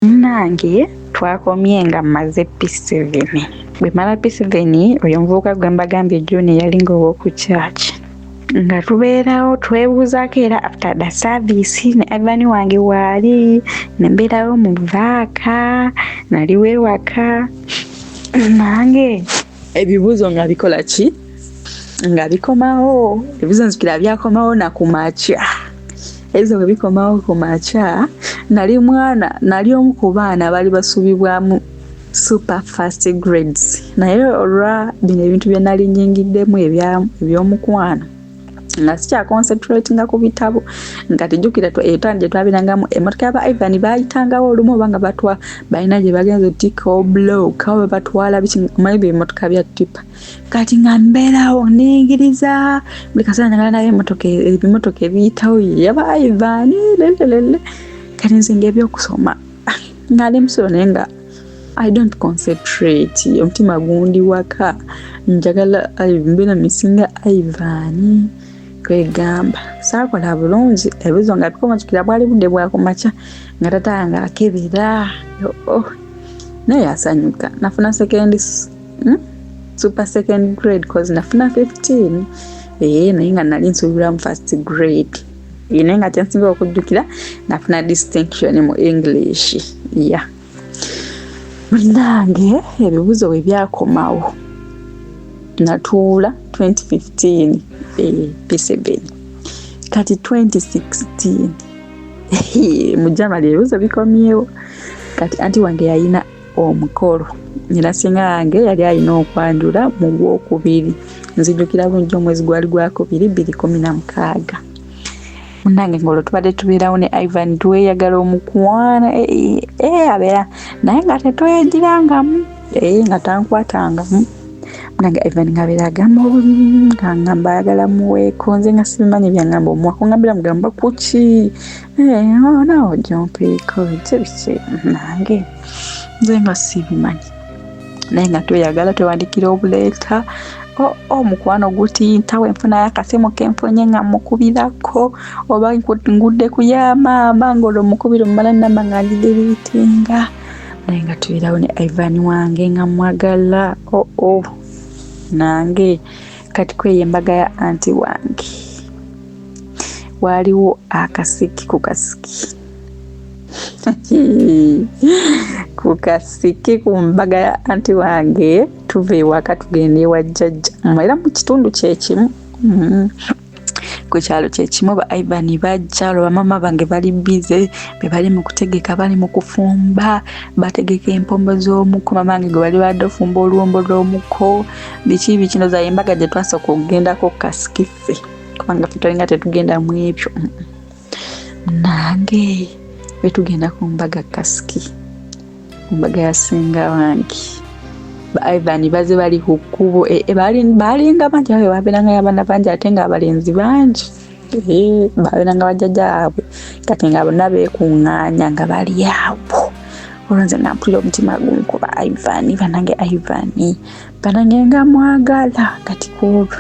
Nange twakomye nga mmaze P7 bwe mala P7 oyo omuvubuka gwe mbagambye John yalinga ow'oku kyaki nga tubeerawo twebuuzaako era after the service ne Ivan wange waali ne mbeerawo mu vaaka naliwo ewaka nange ebibuuzo nga bikola ki nga bikomawo ebibuuzo nzikira byakomawo na kumakya ebibuuzo bwe bikomawo kumakya nali omu ku baana bali basubibwamu super first grades naye olwa bino ebintu bye nali nyingiddemu eby'omukwano nga sikya concentrating ku bitabo nga tujjukira etanje twabirangamu emmotoka y'aba Ivan bayitangawo olumu oba nga balina gye bagenze otika obloka oba batwala maybe emmotoka bya tipa kati nga mbeerawo ningiriza buli kaseera njagala nayo ebimotoka ebiyitawo yaba Ivan lelelele kati nzinga ebyokusoma nga ali musono naye nga I don't concentrate omutima gundi waka njagala mbeera misinga Ivan kwegamba saakola bulungi ebibuuzo nga bikoma kikira bwali budde bwakumakya nga tata nga akebera naye asanyuka nafuna super second grade cause nafuna 15 naye nga nali nsubira mu first grade naye nga kyensinga okujjukira nafuna distinction mu English nange ebibuuzo bwe byakomawo natuula 2015 P7 kati 2016 mujamali ebibuuzo bikomyewo kati anti wange yalina omukolo nyina singa yange yali alina okwanjula mu Gwokubiri nzijukira bulungi omwezi gwali Gwakubiri 2016 munange ngolo tubadde tubeerawo ne Ivan tweyagala omukwana abeera naye nga tetwegirangamu nga tankwatangamu munange Ivan ngabeera agamba nga ngamba ayagala muweeko nze nga sibimanyi byangamba omwaka ngambira mugamba kuki no jompiko biki nange nze nga sibimanyi naye nga tweyagala twewandikira obuleeta omukwano gutinta wenfunayo akasimu kenfunye nga mukubirako oba ngudde ku maama ng'olwo mukubira omumala nnamba nga ngideriitinga naye nga tubeerawo ne Ivan wange nga mwagala nange kati kweyo embaga ya anti wange waaliwo akasiki ku kasiki ku kasiki ku mbaga ya anti wange tuve ewaka tugenda ewa jjajja era mu kitundu kyekimu ku kyalo kyekimu ba Ivan bajja olwo bamama bange bali bize be bali mu kutegeka bali mu kufumba bategeka empombo z'omuko mamange gwe bali badde ofumba oluwombo lw'omuko biki kino za embaga gye twasooka okugendako kasiki ffe kubanga ffe twalinga tetugenda mu ebyo nange betugenda ku mbaga kasiki ku mbaga ya singa wange ba Ivan baze bali ku kkubo balinga bangi abe babeeranga y'abaana bangi ate nga abalenzi bangi babeeranga bajjajjaabwe kati nga bonna beekuŋŋaanya nga bali awo olwo nze nga mpulira omutima gunkuba Ivan banange Ivan banange nga mwagala kati kwolwo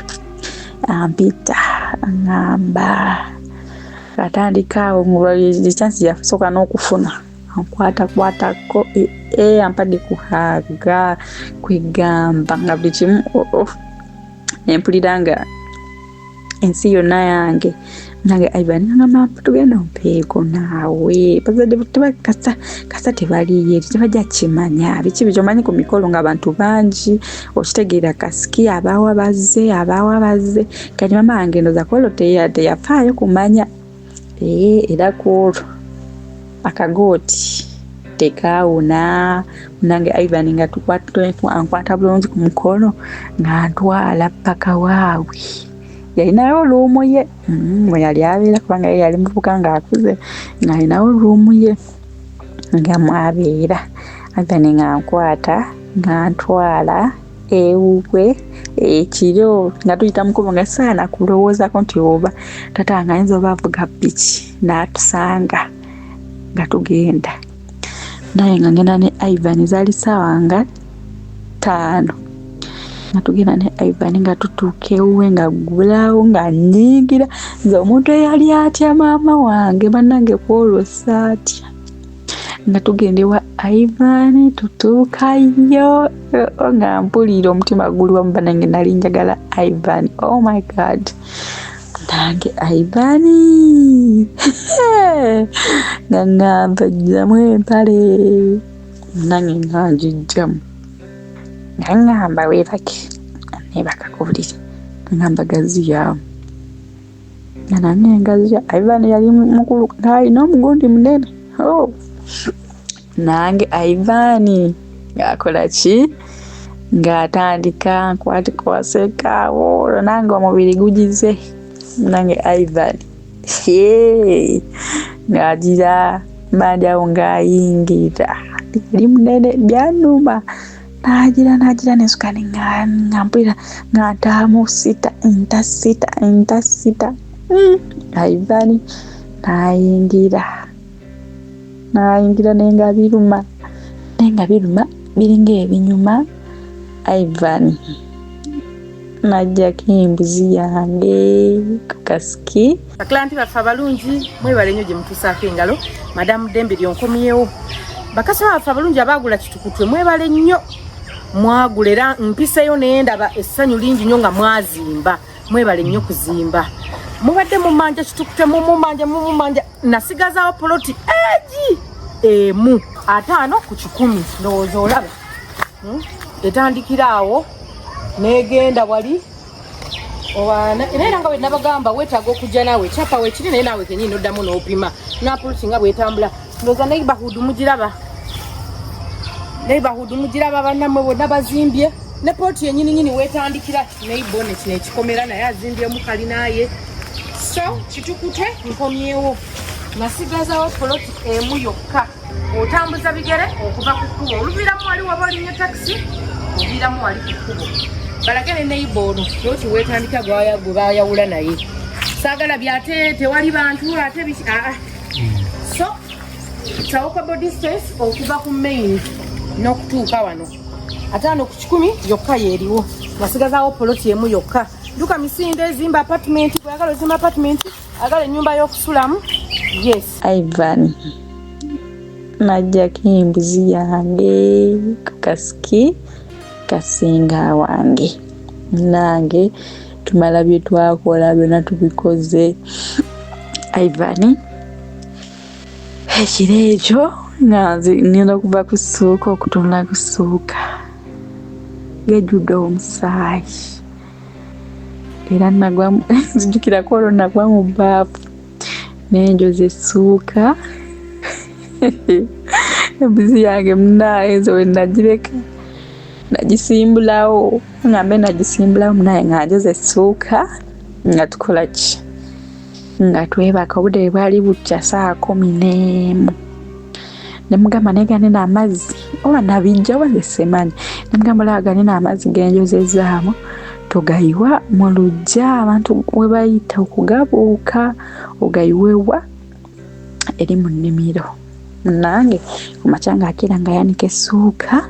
ampita ngamba atandika chansi yasooka n'okufuna ankwatakwatako ampadde kuhaga kwegamba nga buli kimu nempulira nga ensi yonna yange nange Ivan ngamba tugenda mpeeko naawe bazadde kasa tebaliye tebajja kimanya biki byomanyi ku mikolo ng'abantu bangi okitegeera kasiki abaawa bazze kati mama wange ndoza kwolwo teyafaayo kumanya era kwolwo akagooti tekawuna nange Ivan nga ankwata bulungi ku mukono nga ntwala paka waawe yalinayo luumu ye mwe yali abeera kubanga ye yali muvubuka ng'akuze nga alinayo luumu ye nga mwabeera Ivan nga nkwata nga ntwala ewuwe ekiro nga tuyita mukubo nga saana kulowoozaako nti oba tata nga ayinza oba avuga piki n'atusanga nga tugenda naye nga ngenda ne Ivan zaali ssaawa nga 5 nga tugenda ne Ivan nga tutuuka ewuwe nga ggulaawo nga nnyingira nze omuntu eyali atya maama wange bannange kwolwo saatya nga tugenda ewa Ivan tutuukayo nga mpulira omutima guli wamu banange nali njagala Ivan. Oh my god, nange Ivan nga ngamba jjamu empale nange nga njijjamu nga ngamba weebake nebaka ku buliri ngamba gaziya nga nange ngaziya. Ivan yali mukulu ng'alina omugundi munene. Nange Ivan ng'akola ki ng'atandika nkwasekawo nange omubiri gugize. Nange Ivan ng'agira manjawo ng'ayingira yali munene byanuma nagira nesuka nga mpulira ng'antaamu sita Ivan nayingira nenga biruma biringa ebinyuma. Ivan najjako embuzi yange ku kasiki. Baklanti baffe abalungi mwebale nnyo gye mutuusaako engalo. Madamu Dembe lyonkomyewo. Bakasaba baffe abalungi abaagula kitukutwe mwebale nnyo. Mwagula era mpiseyo naye ndaba essanyu lingi nnyo nga mwazimba. Mwebale nnyo kuzimba. Mubadde mumanja kitukutwe mumanja nasigazaawo poloti emu 5 ku 10 ndowooza olaba. Etandikira awo negenda wali owana era nga bwe nabagamba weetaaga okujja naawe kyapa weekiri naye naawe kenyini oddamu n'opima n'apolosi nga bwetambula. Ndowooza neighborhood mugiraba bannammwe bonna bazimbye ne pooti yennyini weetandikira neibone kino ekikomera naye azimbyemu kalinaaye. So kitukute nkomyewo nasigazaawo poloti emu yokka. Otambuza bigere okuva ku kkubo oluviiramu wali waba olinnya takisi oviiramu wali ku kkubo balagene neighbono poloti weetandika gwe bayawula naye. Saagala byate tewali bantu ate so walkable distance okuva ku main n'okutuuka wano 5 ku 10 yokka yeeriwo. Nasigazaawo poloti emu yokka. Duka Misinde zimba apartment kwagala zimba apartment agala ennyumba y'okusulamu. Yes Ivan najjako embuzi yange ku kasiki kasinga wange nange tumala bye twakola byonna tubikoze. Ivan ekiro ekyo nga ngenda okuva ku ssuuka okutunula ku ssuuka gejjudde omusaayi era nzijukirako olwo nagwa mu bbaafu nenjoza essuuka. Embuzi yange munaye nze we nagireka nagisimbulawo munaye nga njoza essuuka nga tukola ki nga twebaka. Obudde bwali bukya 11:00 nemugamba naye ganena amazzi oba nabijja oba nzesemanyi. Nemugamba olaba ganena amazzi genjozezaamu togayiwa mu luggya abantu we bayita okugabuuka ogayiwewa eri mu nnimiro. Nange ku makya ng'akira nga yanika essuuka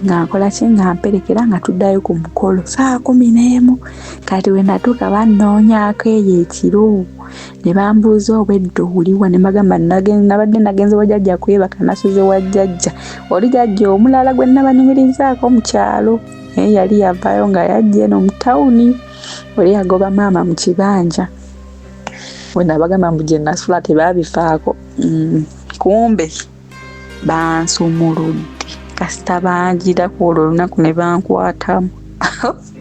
nga nkola ki nga mperekera nga tuddayo ku mukolo 11:00. Kati we natuuka bannoonyaako eyo ekiro ne bambuuza obwedda oliwa ne bagamba nabadde nagenze wa jjajja kwebaka nasuze wa jjajja oli jjajja omulala gwe nabanyumirizaako mu kyalo naye yali yavaayo nga yajja eno mu tawuni oli yagoba maama mu kibanja. We nabagamba mbu gye nasula tebaabifaako. Kumbe bansumuludde kasita banjirako olwo olunaku ne bankwatamu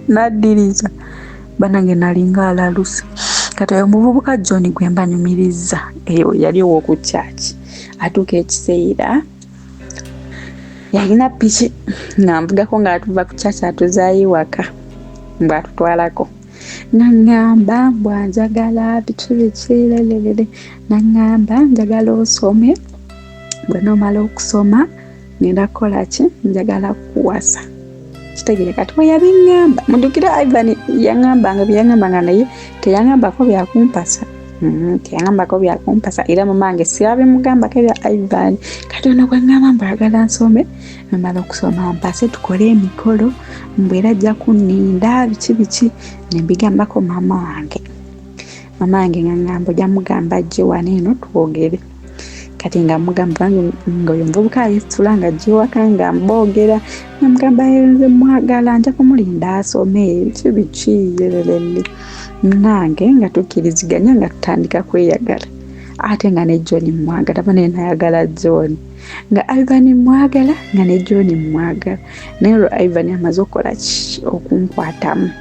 naddiriza banange nalinga alaluse. Kati oyo muvubuka John gwe mbanyumiriza eyo yali ow'oku kyaki atuuka ekiseera yalina piki nga nvugako ng'atuva ku kyaki atuzaayo ewaka mbw'atutwalako. Naŋŋamba mbwanjagala biki naŋŋamba njagala osome bwe nomala okusoma ngenda kukola ki njagala kuwasa. Kitegere kati we yabiŋŋamba mujjukira Ivan yaŋŋambanga byeyaŋŋambanga naye teyaŋŋambako byakumpasa. Teyaŋŋambako byakumpasa era mamange sirabimugambako ebya Ivan. Kati ono gwe ŋŋamba mbwagala nsome nomala okusoma mpase tukole emikolo mbwera ajja kunninda biki nembigambako mama wange nga ŋŋamba ojja mugamba ajje wano eno twogere. kati nga mugamba ngoyo mvubuka ayisitula nga jiwaka nga mbogera namugamba nze mwagala nja kumulinda asome kibiki yerelele nange nga tukiriziganya nga tutandika kweyagala ate nga ne John mwagala bane nayagala John nga Ivan mwagala nga ne John mwagala nero Ivan amaze okola okunkwatamu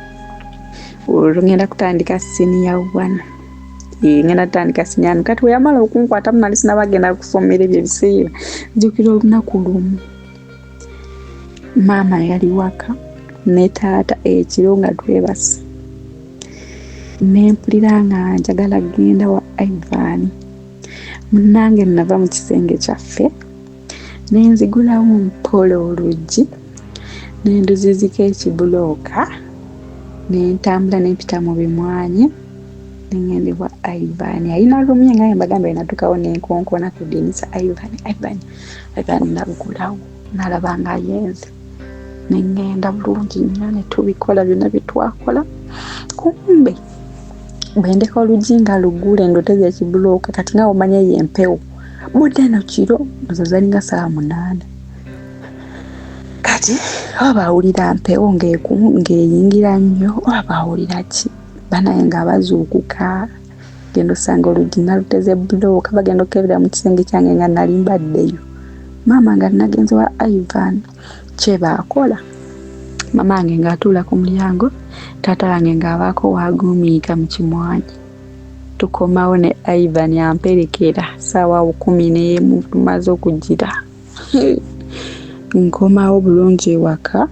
olungenda kutandika senior 1 ngenda tandika sinyano kati we yamala okunkwata mali sinabagenda kusomera ebyo biseera njukira olunaku lumu mama yali waka ne taata ekiro nga twebase nempulira nga njagala genda wa Ivan munange nava mu kisenge kyaffe nenzigulawo mpolo oluggi nenduzizika ekibulooka nentambula nempita mu bimwanyi nengende wa Ivan ayina rumye ngaye mbagamba inatukawo nenkonkona kudinisa Ivan nagulawo nalabanga yenze nengenda bulungi nnyo ne tubikola byonna bitwakola kumbe bwendeka oluggi nga lugule ndoteza ekibulooka kati nga omanya yempewo budde no kiro nzozalinga saa 8 kati abawulira mpewo ngeyingira nnyo abawulira ki banaye nga bazuukuka gendo sanga oluggi naluteze bulooka bagenda okebera mu kisenge kyange nga nali mbaddeyo mama nga nagenze wa Ivan kyebaakola mama wange ng'atuula ku mulyango taata wange ng'abaako waagumiika mu kimwanyi tukomawo ne Ivan yamperekera ssaawa 11 tumaze okugira nkomawo bulungi ewaka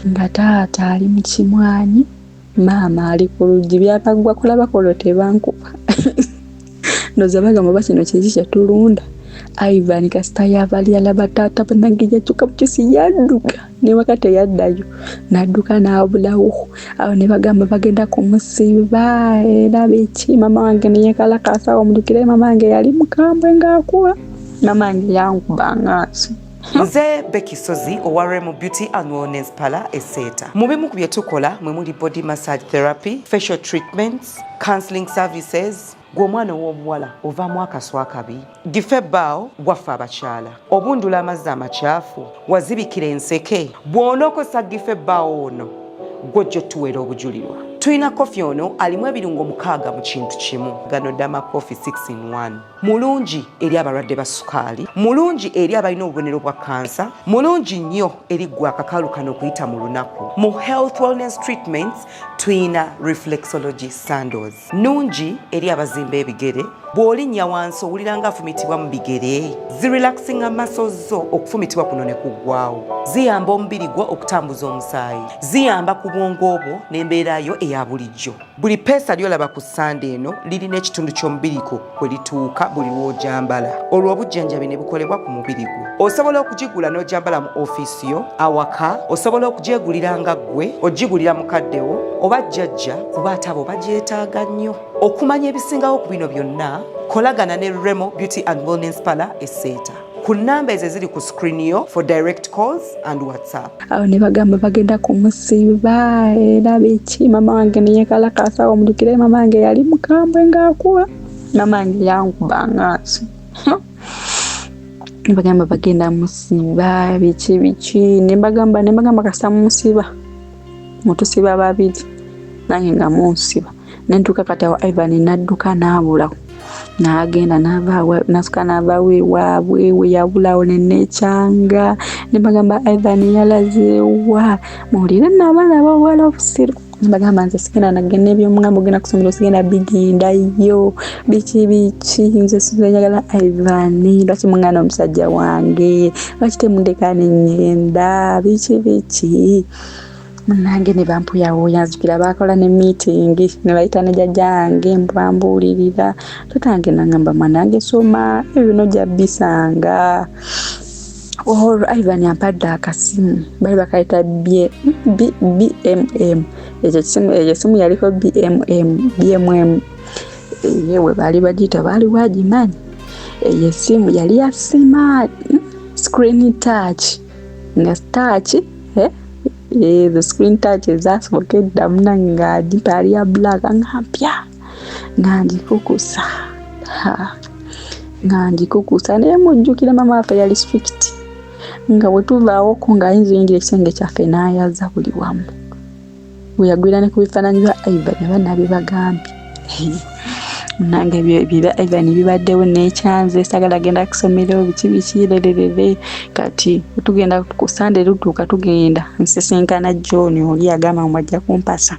nga taata ali mu kimwanyi mama ali ku luggi byakagwa kulaba kolo tebankuba ndoza bagamba bakino kiki kyetulunda Ivan kasita yavali alaba taata banagija kyuka mukisi yadduka ne wakati yaddayo nadduka n'abulawo awo ne bagamba bagenda kumusiba era beki mama wange ne yekalakasa omudukire mama wange yali mukambwe ng'akuwa mama wange yankuba ng'asi Nze Becky Sozi owa Remo Beauty and Wellness Parlour Eseta. Mu bimu ku bye tukola mwe muli body massage therapy, facial treatments, counseling services. Gw'omwana w'omuwala ovaamu akaswa akabi gife bbaawo waffe abakyala obundula amazzi amakyafu wazibikira enseke bw'onookosa gife bbaawo ono gw'ojja otuweera obujulirwa. Tulina kofi ono alimu ebirungo 6 mu kintu kimu. Gano Dama Coffee 6 in 1. Mulungi eri abalwadde ba sukaali, mulungi eri abalina obubonero bwa kansa, mulungi nnyo eri gwe akakalu kano okuyita mu lunaku. Mu health wellness treatments tulina reflexology sandals. Nungi eri abazimba ebigere, bw'olinnya wansi owulira nga afumitibwa mu bigere. Zirelaxinga muscles zo okufumitibwa kuno ne kuggwaawo. Ziyamba omubiri gwo okutambuza omusaayi. Ziyamba ku bwongo obwo n'embeera yo eya bulijjo. Buli peesa lyolaba ku ssande eno lirina ekitundu ky'omubiri gwo kwe lituuka buli lw'ojambala. Olwo obujjanjabi ne bukolebwa ku mubiri gwo. Osobola okugigula n'ojambala mu ofiisi yo, awaka, osobola okugyegulira nga ggwe, ogigulira mukaddewo, oba jjajja kuba ate abo bagyetaaga nnyo. Okumanya ebisingawo ku bino byonna, kolagana ne Remo Beauty and Wellness Parlour Eseta. Ku nnamba ezo ziri ku screen yo for direct calls and WhatsApp. Awo ne bagamba bagenda kumusiba era beki mama wange ne yekalakasa omudukire mama wange yali mukambwe ng'akuwa mama wange yankuba ng'asi. Ne bagamba bagenda musiba biki ne bagamba kasa musiba mutusiba babiri nange nga munsiba nentuka kati awo Ivan nadduka n'abulawo n'agenda nasuka n'abaawe waabwe we yabulawo nenekyanga ne bagamba Ivan yalazeewa muwulire n'abalaba obwala obusiro ne bagamba nze sigenda nagenda eby'omugambo genda kusomera osigenda bigindayo biki nze sinjagala Ivan lwaki mungana omusajja wange lwaki temundeka neŋŋenda biki munange ne bampuyawo yanzukira bakola ne meeting ne bayita ne jjajjange mbambuulirira tatange nangamba mwanange soma ebino jabisanga Ivan yampadde akasimu bali bakayita BMM ekyo simu yaliko BMM yewe bali bagita bali wagimanyi eyo simu yali ya smart screen touch nga touch the screen touch ezasobokedda munange ng'agipa ali ya black ng'ampya ng'agikukusa nga njikukusa naye mujjukira mama waffe yali strict nga bwe tuvaawoko nga ayinza oyingira ekisenge kyaffe n'ayaza buli wamu bwe yagwira ne ku bifaananyi bya Ivan abaana bebagambye nange biba Ivan bibaddewo n'ekyanze sagala genda kusomero biki lererere kati tugenda ku Sunday lutuuka tugenda nsisinkana John oli agamba mwajja kumpasa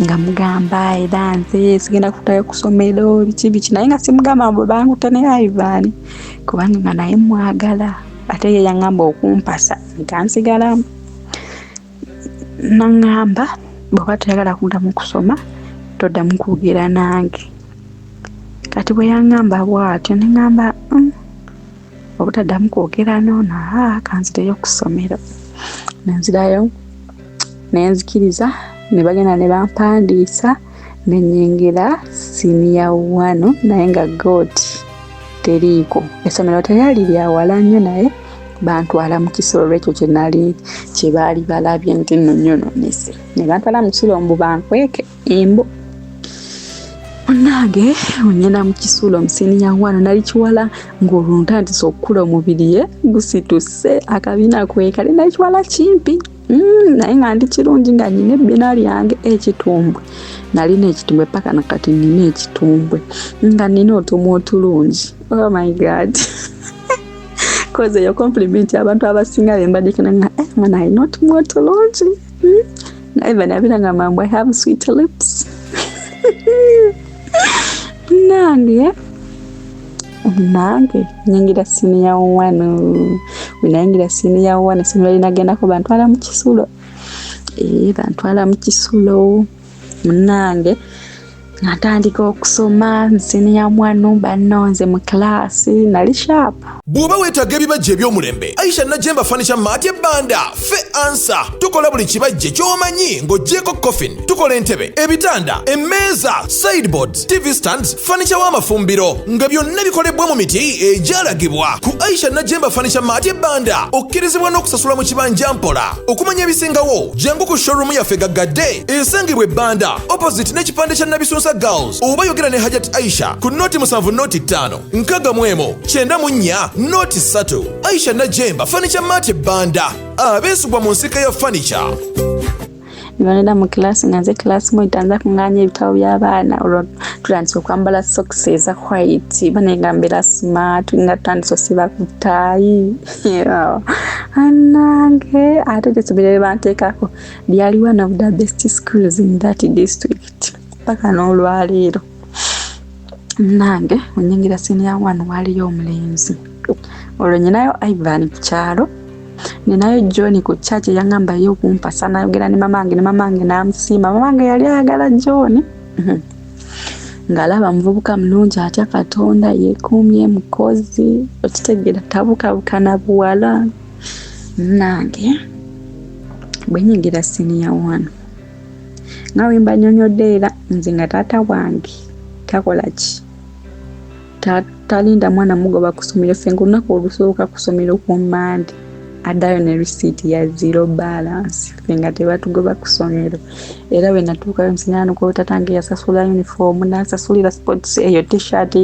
nga mugamba era nze sigenda kutayo kusomero biki naye nga simugamba bwe banguta ne Ivan kubanga nga naye mwagala ate ye yangamba okumpasa nga nsigala nangamba bw'oba toyagala kuddamu kusoma toddamu kwogera nange kati bwe yangamba bw'atyo ne ngamba obutaddamu kwogera noona kanzireyo ku ssomero nenzirayo nenzikiriza ne bagenda ne bampandiisa ne nnyingira senior 1 naye nga God teriiko essomero teryali lya wala nnyo naye bantwala mu Kisulo lwekyo kye baali balabye nti nno nyonoonese ne bantwala mu Kisulo mbu bankweke embo Munange onyena mu Kisulo omuseniya 1 nali kiwala ng'olwo ntandise okukula omubiri ye gusituse akabiina kwekale nali kiwala kimpi naye nga ndi kirungi nga nyina ebbina lyange ekitumbwe nalina ekitumbwe paka nakati nina ekitumbwe nga nina otumu otulungi oh my god koze yo compliment abantu abasinga bembadde nga mwana alina otumu otulungi na even abira nga mambo I have sweet lips nange nyingira senior 1 winayingira senior 1 senior inagenda ko bantwala mu Kisulo bantwala mu Kisulo nange natandika okusoma senior 1 banonze mu class nali sharp bw'oba weetaaga ebibajje eby'omulembe Aisha Najemba Furniture Mart Banda fe answer tukola buli kibajje ky'omanyi ng'oggyeko coffin tukola entebe ebitanda emmeeza sideboards TV stands furniture w'amafumbiro nga byonna bikolebwa mu miti egyalagibwa ku Aisha Najemba Furniture Mart Banda okkirizibwa n'okusasula mu kibanja mpola okumanya ebisingawo jangu ku showroom yaffe gaggadde esangibwa Banda opposite n'ekipande kya Nabisunsa Girls oba yogera ne Hajat Aisha ku noti 7 noti 5 nkaga mwemo 94 noti 3 Aisha Najemba Furniture Mart Banda abeesubwa mu nsika ya furniture nibanenda mu class ngaze class mo itanza kunganya ebitabo by'abaana olwo tutandise okwambala socks eza white banengambira smart nga tutandise osiba ku tayi anange ate tesobere banteekako byali one of the best schools in that district paka n'olwaleero nange onyingira senior 1 waliyo omulenzi olwo nyinayo Ivan ku kyalo ninayo John ku church yangamba yo kumpasa nayogera ne mamange namusima mamange yali ayagala John ngalaba muvubuka mulungi atya Katonda yekumye mukozi okitegera tabuka bukana buwala nange bwenyingira senior 1 ngawe mbanyonyodde era nze nga taata wange takola ki talinda mwana mugoba kusomera fengo nako olusoboka kusomera ku Monday addayo ne receipt ya zero balance fenga tebatugoba kusomero era we natuuka omusinyano ko tatange yasasula uniform nasasulira sports eyo t-shirt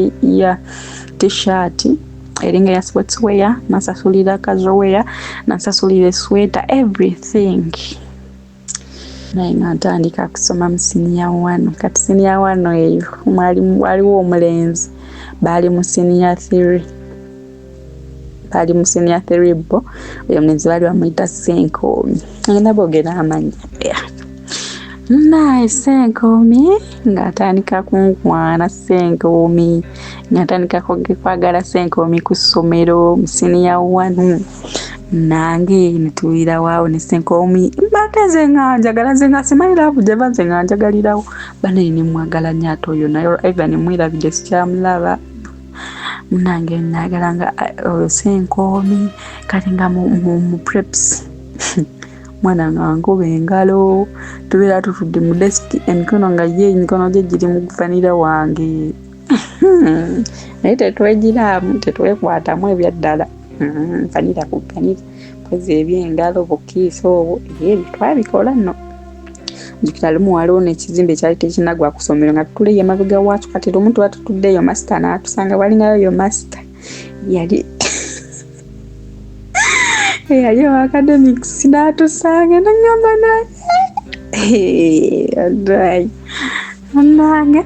eringa ya sports wear nasasulira casual wear nasasulira sweater everything naye natandika kusoma mu senior 1 kati senior 1 eyo mwalimu waliwo omulenzi bali mu senior 3 bo oyo mulenzi bali bamuyita Senkomi ngenda boogera amanya naye Senkomi ng'atandika kunkwana Senkomi ng'atandika kwagala Senkomi ku ssomero mu senior 1 nange nituwira waawo ne Senkomi bateze nga njagala ze nga simayira bujeva ze nga njagalirawo bane ni mwagala nyato oyo nayo Ivan mwirabide sikyamulaba nange nagalanga Senkomi kati nga mu preps mwana wangu bengalo tubera tutudde mu desk emikono nga ye emikono gye giri mu kufanira wange naye tetwekwatamu ebyaddala fanira kufanira kozi ebyengalo bukiiso obwo ebyo twabikola nno njukira lumu waliwo n'ekizimbe ekyali tekinagwa ku ssomero nga tutuleye emabega waacu kati lumu tuba tutuddeyo masita n'atusanga walingayo yo masita yali yali wa academics n'atusanga n'angamba naye nange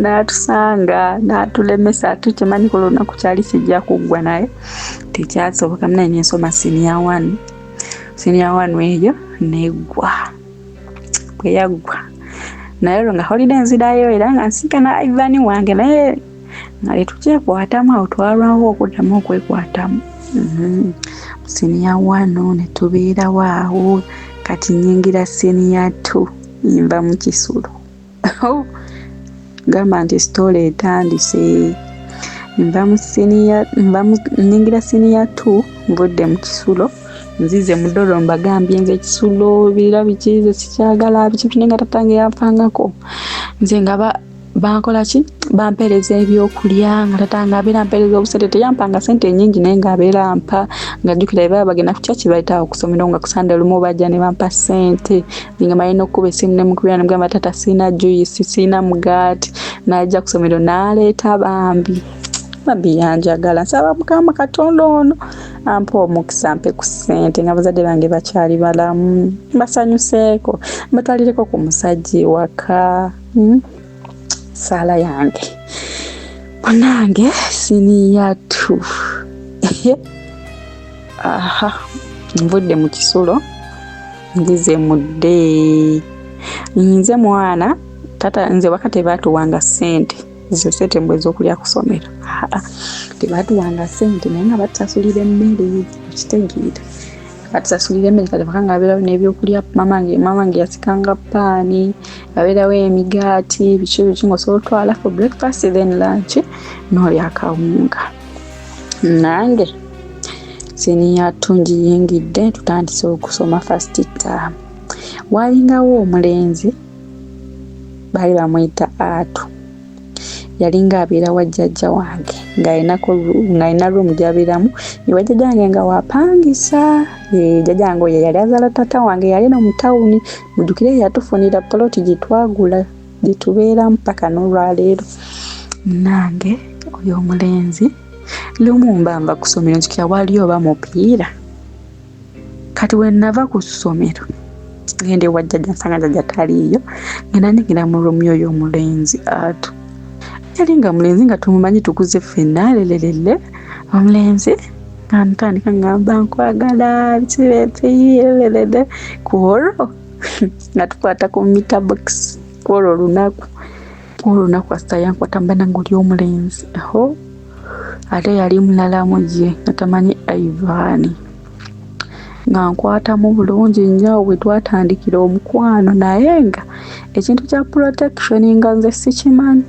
n'atusanga n'atulemesa tukimanyi ku lunaku kyali kijja kuggwa naye tekyasoboka naye nensoma senior 1 eyo neggwa bwe yaggwa naye olwo nga holiday nzirayo era nga nsinkana Ivan wange naye nga letukyekwatamu awo twalwawo okuddamu okwekwatamu senior 1 ne tubeerawo awo kati nyingira senior 2 nva mu Kisulo gamba nti story etandise nyingira senior 2 mvudde mu Kisulo nzize mu Dolo mbagambye nze Kisulo bira bikize sikyagala bikinga tatange yapangako nze nga bankola ki bampereza ebyokulya nga tatanga abeera mpereza obusente teyampanga sente nyingi naye nga abeera mpa nga jjukira baba bagenda ku kyaki bayitawo kusomera nga kusanda lumu bajja ne bampa sente nga malina okuba essimu ne mukubira ne mugamba tata sina juice sina mugaati najja kusomero n'aleeta bambi yanjagala nsaba Mukama Katonda ono ampa omukisa mpe ku ssente nga bazadde bange bakyali balamu basanyuseeko batwalireko ku musajja ewaka sala yange bonange senior 2 nvudde mu Kisulo nzize mudde nze mwana tata nze wakati batuwanga sente izo sente mbwe z'okulya ku ssomero tebatuwanga sente naye nga batusasulira emmere kitegeera batusasulira emmere kati bakanga abeerawo n'ebyokulya mamange yasikanga paani abeerawo emigaati biki ng'osobola otwala for breakfast then lunch n'olya akawunga nange senior 2 ngiyingidde tutandise okusoma first term walingawo omulenzi baali bamuyita Atu yalinga abeera wa jjajja wange ng'alina room gy'abeeramu iwa jjajja wange nga wapangisa jjajja wange oyo yali azaala tata wange yali no mu tawuni mujjukire yatufunira poloti gye twagula gye tubeeramu paka n'olwaleero nange oyo omulenzi lumu mbamba ku ssomero njukira waliyo oba mupiira kati we nava ku ssomero ngende wa jjajja nsanga jjajja taliiyo ngenda ningira mu room oyo omulenzi Atu yali nga mulenzi nga tumumanyi tukuze ffenna lelelele omulenzi nga ntandika ngamba nkwagala bikireeteyelelele kwolwo nga tukwata ku meter box kwolwo olunaku asita yankwata mbana ng'oli omulenzi ate yali mulalamu gye nga tamanyi Ivan nga nkwatamu bulungi nnyo bwe twatandikira omukwano naye nga ekintu kya protection nga nze sikimanyi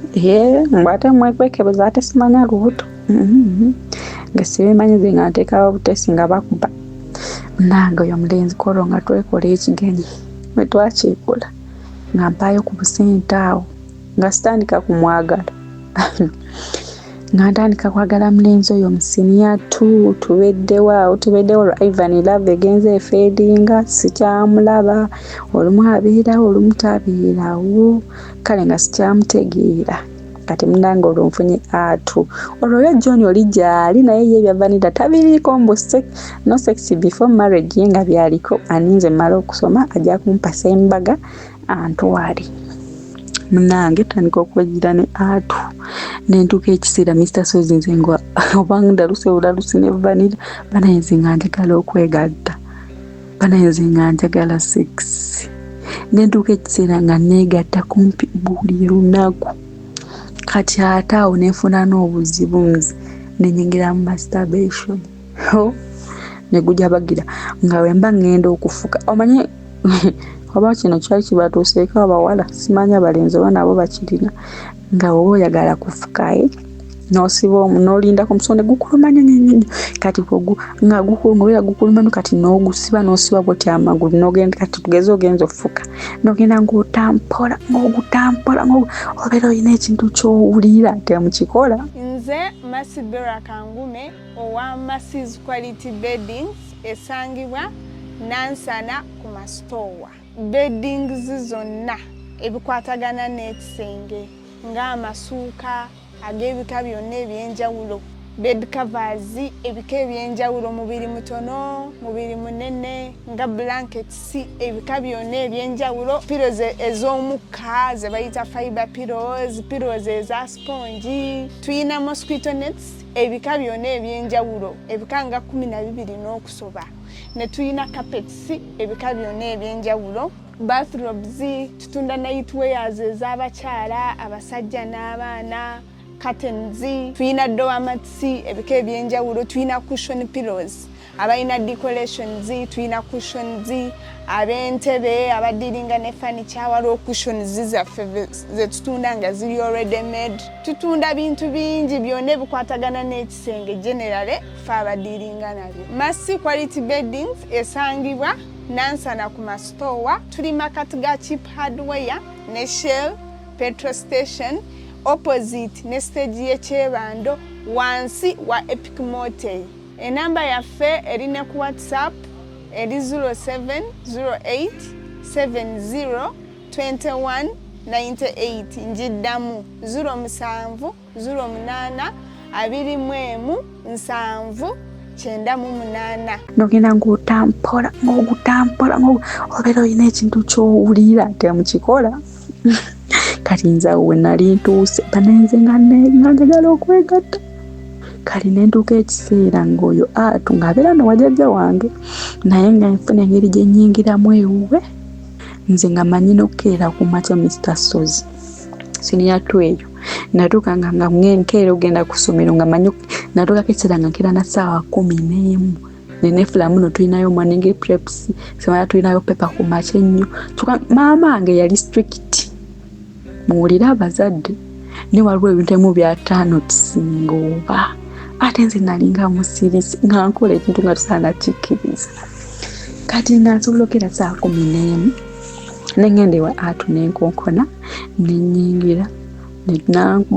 mbate mwekwekebeza ate simanya lubuto nga sibimanyi ze nga nteekawo obutesi nga bakuba nange oyo mulenzi kwolwo nga twekola ekigenyi bwe twakiikola nga mpaayo ku busente awo nga sitandika kumwagala nga ntandika kwagala mulenzi oyo mu senior 2 tubeddewo olwo Ivan love egenze efeedinga sikyamulaba olumu abeerawo olumu tabeerawo kale nga sikyamutegeera kati munange olwo nfunye Atu olwo yo John oli gyali naye ye bya Vanilla tabiriiko mbu no sex before marriage nga byaliko aninze mmala okusoma ajja kumpa sembaga antwali munange tandika okwegira ne Atu nentuka ekiseera Mr. Sozi nze ngwa obanga ndalusi ne Vanilla banayenze nga njagala okwegatta banayenze nga njagala sex nentuka ekiseera nga neegatta kumpi buli lunaku kati ate awo nefuna n'obuzibu nze nenyingira mu masturbation negujja bagira nga wemba ngenda okufuka omanyi oba kino kyali kibatuuseeko abawala simanya abalenzi oba nabo bakirina nga wowe oyagala kufukaye n'osiba n'olinda ku musonde gukuluma nnyo kati nga gukuluma gukuluma kati n'ogusiba n'osiba bwoti amagulu n'ogenda kati tugeze ogenza ofuka n'ogenda ng'otampola obeera olina ekintu ky'owulira temukikola. Nze Masibera Kangume owa Massi's Quality Beddings esangibwa Nansana ku Mastowa. beddings zonna ebikwatagana n'ekisenge ng'amasuuka ag'ebika byonna ebyenjawulo, bed covers ebika ebyenjawulo, mubiri mutono, mubiri munene, nga blankets ebika byonna ebyenjawulo, pillows ez'omukka ze bayita fiber pillows, pillows eza sponge, tuyina mosquito nets ebika byonna ebyenjawulo, ebika nga 12 n'okusoba, ne tuyina carpets ebika byonna ebyenjawulo, bathrobes, tutunda nightwears ez'abakyala, abasajja n'abaana, curtains, tuyina door mats ebika ebyenjawulo, tuyina cushion pillows, abalina decorations, tuyina cushions, ab'entebe abadiringa ne furniture, waliwo cushions zaffe ze tutunda nga ziri already made. Tutunda bintu bingi byonna ebikwatagana n'ekisenge generally fe abadiringa nabyo. Massy quality beddings esangibwa Nansana ku masitowa, tuli makati ga Cheap Hardware ne Shell petrol station opposite ne stage y'ekyebando wansi wa Epic Motel. Enamba yaffe erine ku WhatsApp eri 0708702198 njiddamu 0708217998. Nogenda ng'otampola obeera olina ekintu ky'owulira temukikola. Kati nze we nali ntuuse banenze nga njagala okwegatta. Kali ne ntuuka ekiseera ng'oyo Atu ng'abeera no wajjajja wange naye nga nfuna engeri gye nnyingiramu ewuwe. Nze nga manyi n'okkeera ku makya Mr. Sozi siniya tweyo natuuka nga nkeera ogenda ku ssomero nga manyi natuukako ekiseera nga nkeera na ssaawa 11 nenefula muno tulinayo morning preps semana tulinayo pepa ku makya ennyo. Maama wange yali strict muwulira abazadde ne waliwo ebintu emu byataano kisinga oba ate nze nalinga musirisi nga nkola ekintu nga tusaana kikkiriza. Kati nga nsobola okera saa 11 nengenda ewa Atu nenkonkona nenyingira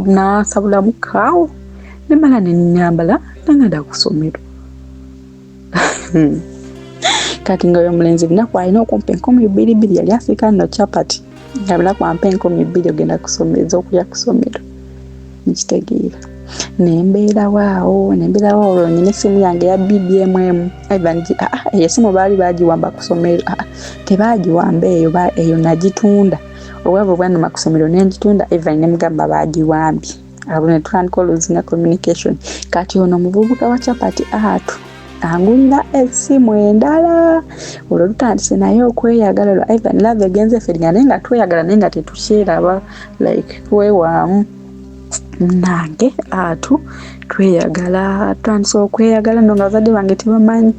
nasabula mukaawo nemala nenyambala nengenda ku ssomero. Kati nga oyo omulenzi lunaku alina okumpa 2,200 yali afika no chapati nga lunaku ampa 2,200 ogenda kusomero okuya ku ssomero nkitegeera. Nembeera waawo nyina essimu yange ya BBMM esimu baali bagiwamba ku ssomero tebagiwamba eyo nagitunda obwava bwanuma ku ssomero nengitunda Evan ne mugamba bagiwambye abo ne tutandika oluzina communication. Kati ono omuvubuka wa chapati Atu angulira essimu endala olwo tutandise naye okweyagala olwo Ivan love egenze feringa naye nga tweyagala naye nga tetukyeraba like twewaamu nange Atu tweyagala tutandise okweyagala no nga bazadde bange tebamanyi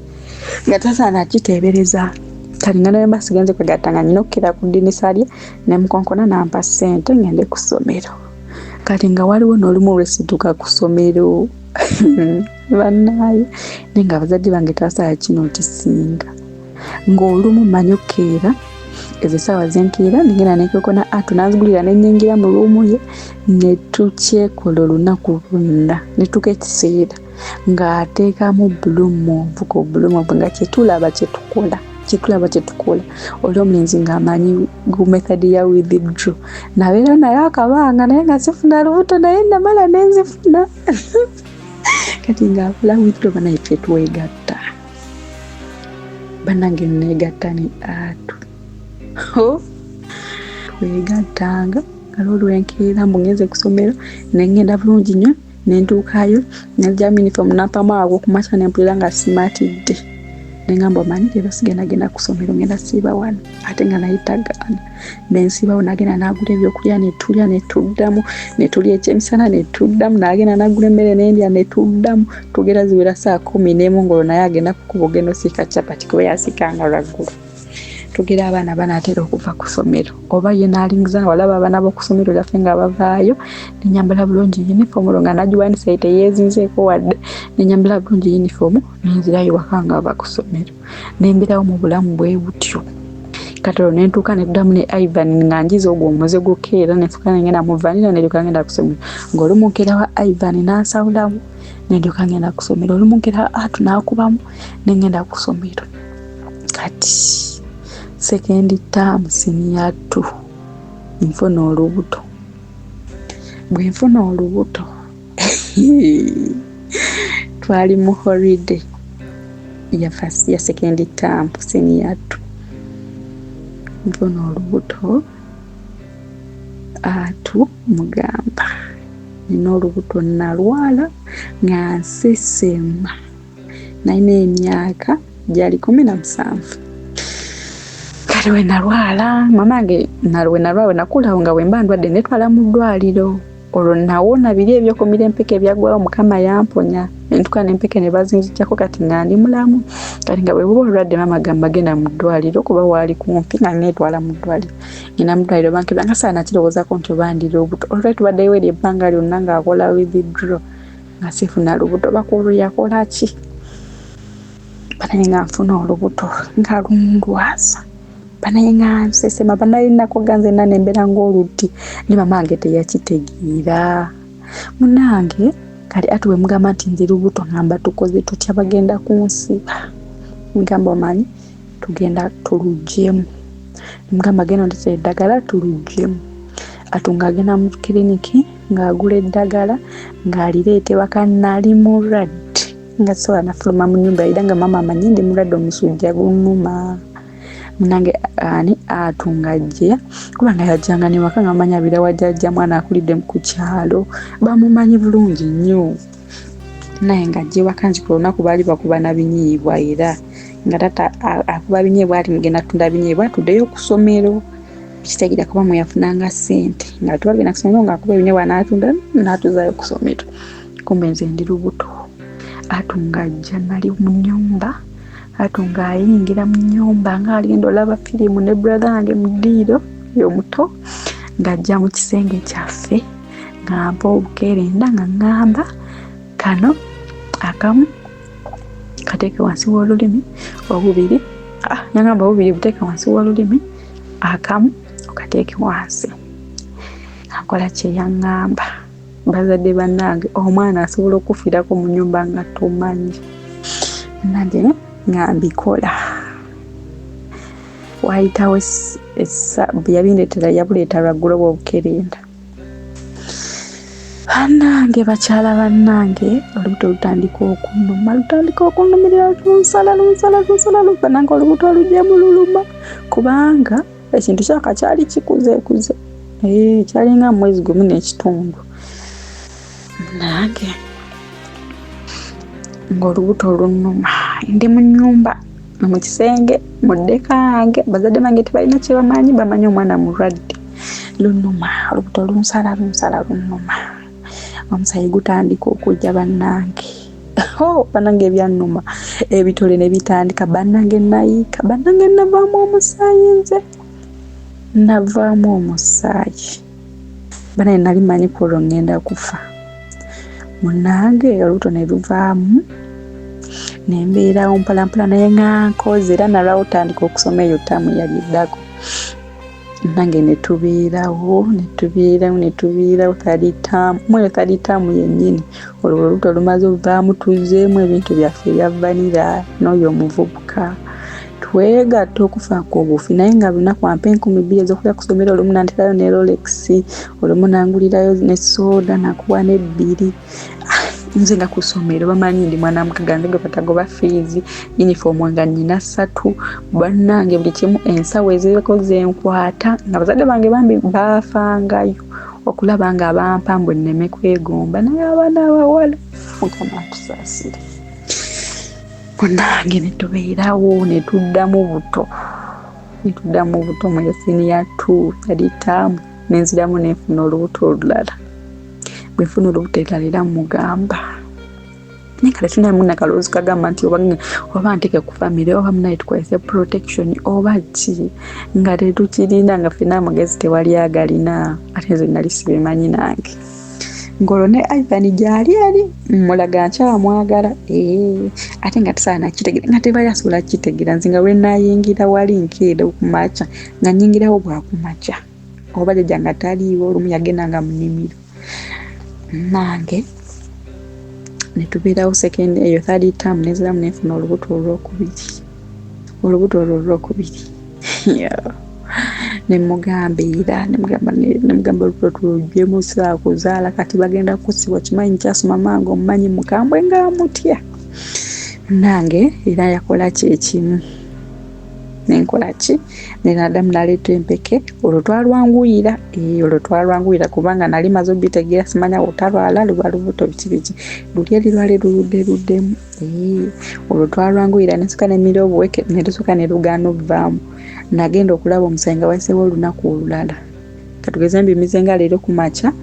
nga tasaana kiteebereza. Kati nga naye mbasigenze kwegatta nga nyina okukkira ku ddinisa lye ne mukonkona nampa ssente ngende ku ssomero. Kati nga waliwo n'olumu lwesituka ku ssomero bannaaye naye nga abazadde bange tasaala kino kisinga ng'olumu manyi okkeera ezo essaawa zenkeera nengenda nenkokona Atu nazigulira nenyingira mu luumu ye ne tukyekola olunaku lwonna ne tuka ekiseera ng'ateekamu bulumovu nga kyetulaba kyetukola oli omulenzi ng'amanyi method ya withdraw nabeera naye akabanga naye nga sifuna lubuto naye namala nenzifuna. Kati ng'akola withdraw banaye ffe twegatta bannange neegatta ne Atu twegattanga olwenkeera mbugenze ku ssomero nengenda bulungi nnyo nentuukayo nejja uniform nampamu awo ku makya nempulira nga simatidde nengamba omanyi leero sigenda ku ssomero ngenda siiba wano ate nga nayitagaana nensiibawo nagenda nagula ebyokulya netulya netuddamu netulya ekyemisana netuddamu nagenda nagula emmere nendya netuddamu tugera ziwera saa 11 ng'olwo naye agenda kukuba ogenda osiika chapati kuba yasikanga lwaggulu. Tugira abaana banaatera okuva ku ssomero oba ye naalingiza walaba abaana b'oku ssomero lyaffe nga bavaayo nenyambala bulungi yunifoomu nga nagiwanisa eteyeezinzeeko wadde nenyambala bulungi yunifoomu nenzirayo waka nga ava ku ssomero nemberawo mu bulamu bwe butyo. Kati olwo nentuuka neddamu ne Ivan nga njiza ogwo omuze gukeera nenfuuka nengenda mu vanira nedduka ngenda ku ssomero ng'olumu nkeera wa Ivan nansawulamu nedduka ngenda ku ssomero olumu nkeera Atu naakubamu nengenda ku ssomero. Kati second term senior 2 nfuna olubuto. Bwe nfuna olubuto twali mu holiday ya first ya second term senior 2 nfuna olubuto atu mugamba nina olubuto nalwala nga nsesema naina emyaka gyali 17. Kale we nalwala mamange nalwala nakulawo nga wemba ndwadde netwala mu ddwaliro olwo nawona biri ebyokumira empeke byagwawo mukama yamponya entuka n'empeke ne bazinzijjako kati nga ndi mulamu kati nga bwe buba olwadde mama gamba genda mu ddwaliro kuba waali kumpi nga netwala mu ddwaliro ngenda mu ddwaliro bankebanga saana kirowoozako nti obandira obuto olwo tubaddeyo eri ebbanga lyonna ng'akola withdraw nga sifuna lubuto bakulu yakola ki banaye nga nfuna olubuto nga lundwaza banaye nga nsesema banaye nako ganze nane mbeera ng'oluti ne mamange teyakitegeera munange kale ati we mugamba nti nze lubuto ngamba tukoze tutya bagenda kunsiba mugamba omanyi tugenda tulugyemu mugamba genda ndetera eddagala tulugyemu atunga agenda mu kiriniki ng'agula eddagala ng'alireete waka nali mulwadde nga sobola nafuluma mu nnyumba era nga mama amanyi ndi mulwadde omusujja gunnuma munange ani atunga ajja kubanga yajjanga ne waka nga amanya bira wajjajja mwana akulidde ku kyalo bamumanyi bulungi nnyo naye nga ajja waka nziko olunaku baali bakuba na binyiibwa era nga tata akuba binyiibwa ati mugenda tunda binyiibwa tuddeyo ku ssomero kitegeera kuba mwe yafunanga ssente nga tubagenda ku ssomero ng'akuba ebinyiibwa n'atunda n'atuzayo ku ssomero kumbe nze ndi lubuto atunga ajja nali mu nnyumba atunga ayingira mu nnyumba ng'aligenda olaba firimu ne brother wange Mudiiro y'omuto ng'ajja mu kisenge kyaffe ng'ampa obukeerenda nga ngamba kano akamu kateeke wansi w'olulimi obubiri yangamba obubiri buteeke wansi w'olulimi akamu okateeke wansi akola kye yaŋŋamba bazadde bannange omwana asobola okufiirako mu nnyumba nga tumanyi nange nga mbikola wayitawo yabindeetera yabuleeta lwaggula bw'obukerenda bannange bakyala bannange olubuto lutandika okunnumirira lunsala bannange olubuto olugyemu luluma kubanga ekintu kyaka kyali kikuzeekuze kyalinga mwezi gumu n'ekitundu nange ng'olubuto olunnuma ndi mu nnyumba mu kisenge mu ddeka yange bazadde bange tebalina kye bamanyi omwana mulwadde lunnuma olubuto lunsala lunnuma omusayi gutandika okujja bannange bannange ebyannuma ebitole ne bitandika bannange nayiika bannange navaamu omusaayi nze navaamu omusaayi banaye nali manyi ku olwo ngenda kufa munange olubuto ne luvaamu nembeerawo mpalampola naye nga nkoze era nalwawo otandika okusoma eyo ttaamu yali eddako nange netubeerawo third term yennyini olwo olubuto lumaze ovaamu tuzzeemu ebintu byaffe ebya vanira n'oyo omuvubuka twegatta okufaako obufi naye nga lunaku ampa 2,000 ez'okulya ku ssomero olumu nanterayo ne Rolex olumu nangulirayo ne soda nakuwa ne 2 nze nga ku ssomero bamanyi ndi mwana mukaga nze gwe batagoba fees uniform nga nnina 3 bannange buli kimu ensawo eziriko zenkwata nga bazadde bange bambi baafangayo okulaba nga abampa mbwe nneme kwegomba naye abaana abawala mukama atusaasire bonnange netubeerawo netuddamu buto mu senior 2 yali ttaamu nenziramu nenfuna olubuto olulala bwe nfuna olubuto erala era mugamba naye kale tunamu nakalowoozi kagamba nti oba nteke ku famire oba munaye tukozese protection oba ki nga tetukirina nga ffena amagezi tewali agalina ate nze nali sibimanyi nange ngolo ne Ivan gyali eri mulaga nkyamwagala ate nga tusaana kitegeera nga tebali asobola kitegeera nze nga we nayingira wali nkeera okumakya nga nyingirawo bwakumakya oba jjajja nga taliiwo olumu yagendanga mu nnimiro nange netubeerawo second eyo third term neziramu nenfuna olubuto olwokubiri nemugamba olubuto saa kuzaala kati bagenda kusibwa kimanyi kyasoma mangu omumanyi mukambwe ngaamutya nange era yakola kyekimu nenkola ki nenadamu naleeta empeke olwo twalwanguyira kubanga nali maze obitegeera simanya otalwala luba lubuto biki luli erirwala luddemu olwo twalwanguyira nesika nemira obuweke netusuka nerugaana obuvaamu nagenda okulaba omusenga waisewo olunaku olulala katugeze mbimize nga leero kumakya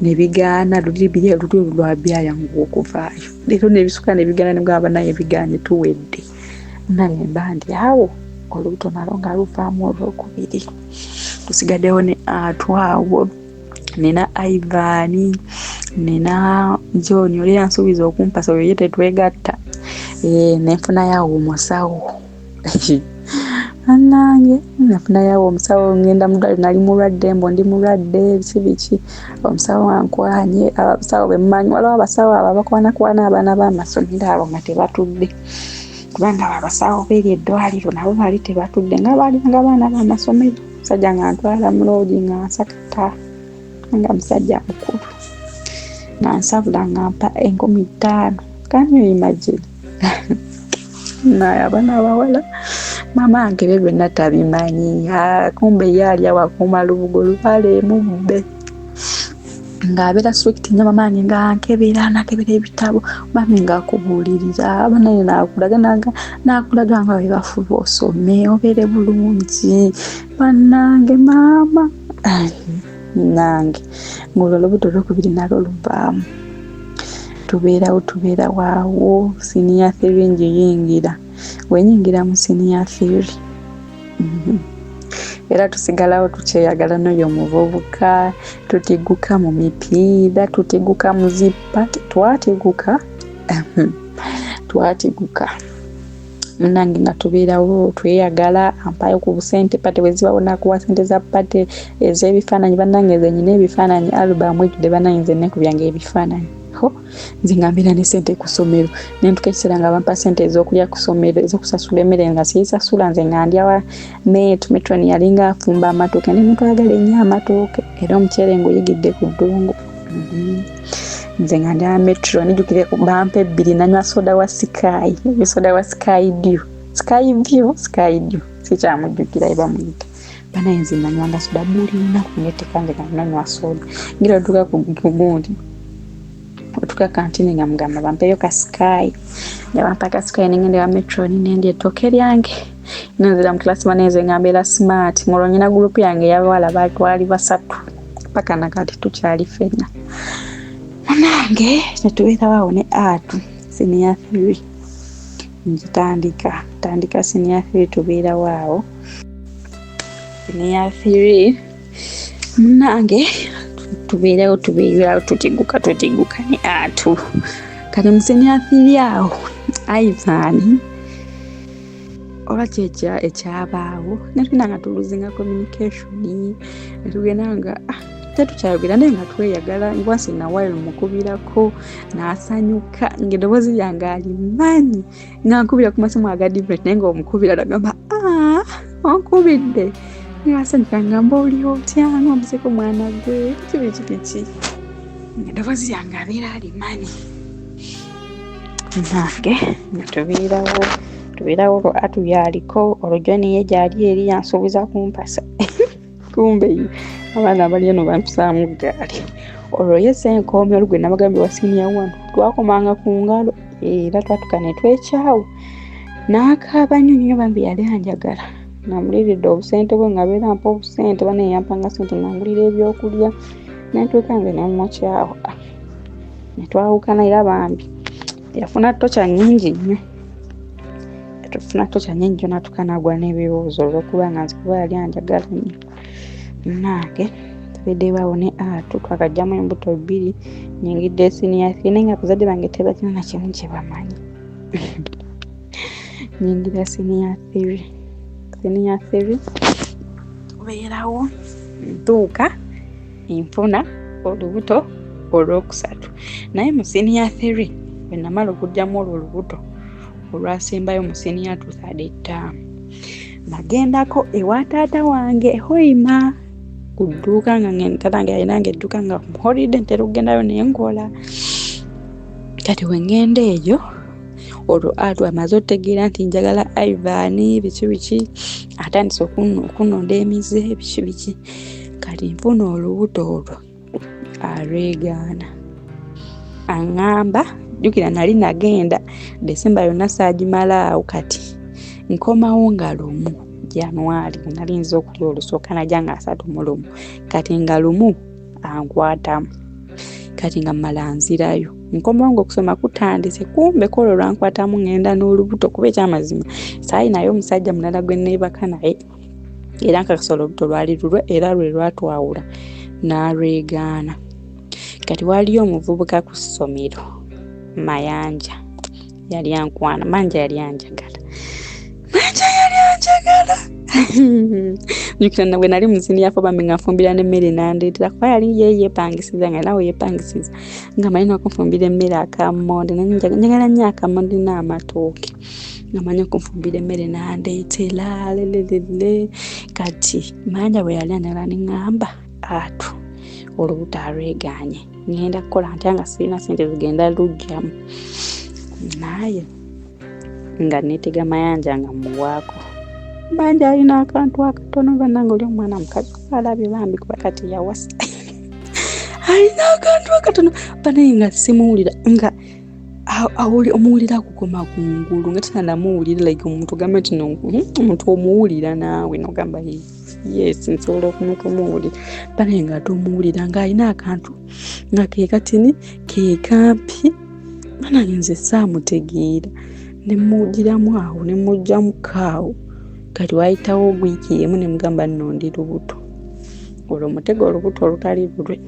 nebigaana luli lwabyayangu okuvaayo leero nebisuka nebigaana nebwaba naye bigaanye tuwedde nange mba ndi awo olubuto nalwo nga luvaamu olwokubiri tusigaddewo ne atwawo nina Ivan nina John oli yansuubiza okumpasa oyo ye tetwegatta nenfuna yawo omusawo nange nafuna yawo omusawo ngenda mudwaliro nali mulwadde mbo ndi mulwadde biki omusawo ankwanye abasawo bemmanyi waliwo abasawo abo abakwana abaana b'amasomero abo nga tebatudde kubanga abasawo b'eri eddwaliro nabo baali tebatudde nga baana b'amasomero musajja nga ntwala muloogi nga nsakata nga musajja mukulu nansabula nga mpa 5,000 kanyo imagine naye abaana abawala mama ange be byonna tabimanyi kumbe yaali awakuuma lubugo lubale mubbe ng'abeera strict nnyo mama ange nakebera ebitabo mami ng'akubuulirira abanaye nakulaga nga webafuba osome obeere bulungi bannange maama nange ng'olwo olubuto olwokubiri nalwo luvaamu tubeera waawo senior 3 njiyingira wenyingira mu senior 3 era tusigalawo tukyeyagala n'oyo muvubuka tutiguka mu mipiira tutiguka mu zippa twatiguka munange nga tubeerawo tweyagala ampayo ku busente pate wezibawo kuwa sente za pate ez'ebifaananyi bannange nze nyina ebifaananyi alubamu ejjudde bannange nze nekubyange ebifaananyi nze nga mbeera ne sente ku ssomero nentuka ekiseera nga bampa sente ez'okulya ku ssomero ez'okusasula emmere nga siyisasula nze nga ndyawa metroni yalinga afumba amatooke nemutwagala ennyo amatooke era omuceere nguyigidde ku ddongo nze nga ndyawa metroni jjukire bampa 2 nanywa soda wa Sky View sikyamujjukira ebamuyita banaye nze nanywanga soda buli lunaku ngetekanze nga nanywa soda ngira otuuka ku gundi otuka kantini nga mugamba bampeyo ka Sky yabampa ka Sky nengende wa metroni nendya ettooke lyange nenzira mu class maneze nga mbeera smart ng'olwo nyina group yange y'abawala batwali 3 paka nakati tukyali ffenna nange netubeera waawo ne atu senior 3 njitandika senior 3 tubeera waawo senior 3 nange tubeerawo tutiguka ne atu kati musenior 3 awo Ivan oba ekyabaawo netugenda nga tuluzinga communication netugenda nga tetukyayogera naye nga tweyagala once in a while mukubirako n'asanyuka ng'eddoboozi lyange alimanyi nga nkubira ku masimu aga different naye ng'omukubira nagamba onkubidde ngasanyuka ngamba oli otya ng'omuseko mwana gwe kibiki ng'eddoboozi lyange abeera alimanyi nange tubeerawo olwo atu yaliko olwo John ye gyali eri yansuubiza kumpasa kumbe abaana bali eno bampisaamu gaali olwo ye senkoomya olugwe nabagambye wa senior 1 twakomanga ku ngalo era twatuka ne twekyawo n'akaaba nnyo bambi yali anjagala namuliridde obusente bwe nga beera mpa obusente banaye yampanga sente nangulira ebyokulya nentuuka nze nemukyawo netwawukana era bambi yafuna tocha nnyingi nnyo natukanagwa n'ebibuuzo olw'okuba nga nze kuba yali anjagala nnyo nange tubeddewaawo ne atu twakajjamu embuto 2 nyingidde senior 3 naye nga kuzadde bange tebakina na kimu kye bamanyi nyingira senior 3 tubeerawo ntuuka nfuna olubuto olwokusatu naye mu senior 3 bwe namala okugyamu olwo olubuto olwasembayo mu senior 2 third term nagendako ewa taata wange Hoima ku dduuka nga taata wange alinanga edduuka nga muholidde ntera okugendayo nenkola. Kati wengenda eyo olwo Atu amaze otegeera nti njagala Ivan biki atandise okunonda emize biki kati nfuna olubuto olwo alwegaana aŋŋamba jjukira nali nagenda Desemba yonna saagimalaawo kati nkomawo nga lumu Januari nali nza okulya olusooka najja nga 31 kati nga lumu ankwatamu kati nga mmala nzirayo nkomawo ng'okusoma kutandise kumbe kolwo lwankwatamu ngenda n'olubuto kuba ekyamazima saayi naye omusajja mulala gwe neebaka naye era nkakasa olubuto lwali lulwe era lwe lwatwawula n'alwegaana. Kati waliyo omuvubuka ku ssomero Mayanja yali ankwana Manja yali anjagala njukira nabwe nali muzini yafo bambi nga nfumbira n'emmere nandeetera kuba yali yeepangisiza nga nawe yeepangisiza nga manyi nokunfumbira emmere akamonde njagala nnyo akamonde n'amatooke nga manyi okunfumbira emmere nandeetera lelelele. Kati Manja bwe yali anjagala neŋŋamba Atu olubuto alwegaanye ngenda kukola ntya nga sirina sente zigenda lugyamu naye nga neetega Mayanja nga muwaako. Manja alina akantu akatono bannange oli omwana mukazi alabye bambi kuba kati yawasa alina akantu akatono banaye nga simuwulira nga omuwulira kukoma kungulu nga tinanamuwulira like omuntu gambe nti omuntu omuwulira naawe nogamba yes nsobola okumuwulira banaye nga tomuwulira nga alina akantu nga kekatini kekampi banaye nze saamutegeera nemugiramu awo nemugjamu kaawo. Kati wayitawo wiiki emu nemugamba nno ndi lubuto olwo mutego olubuto olutali lulwe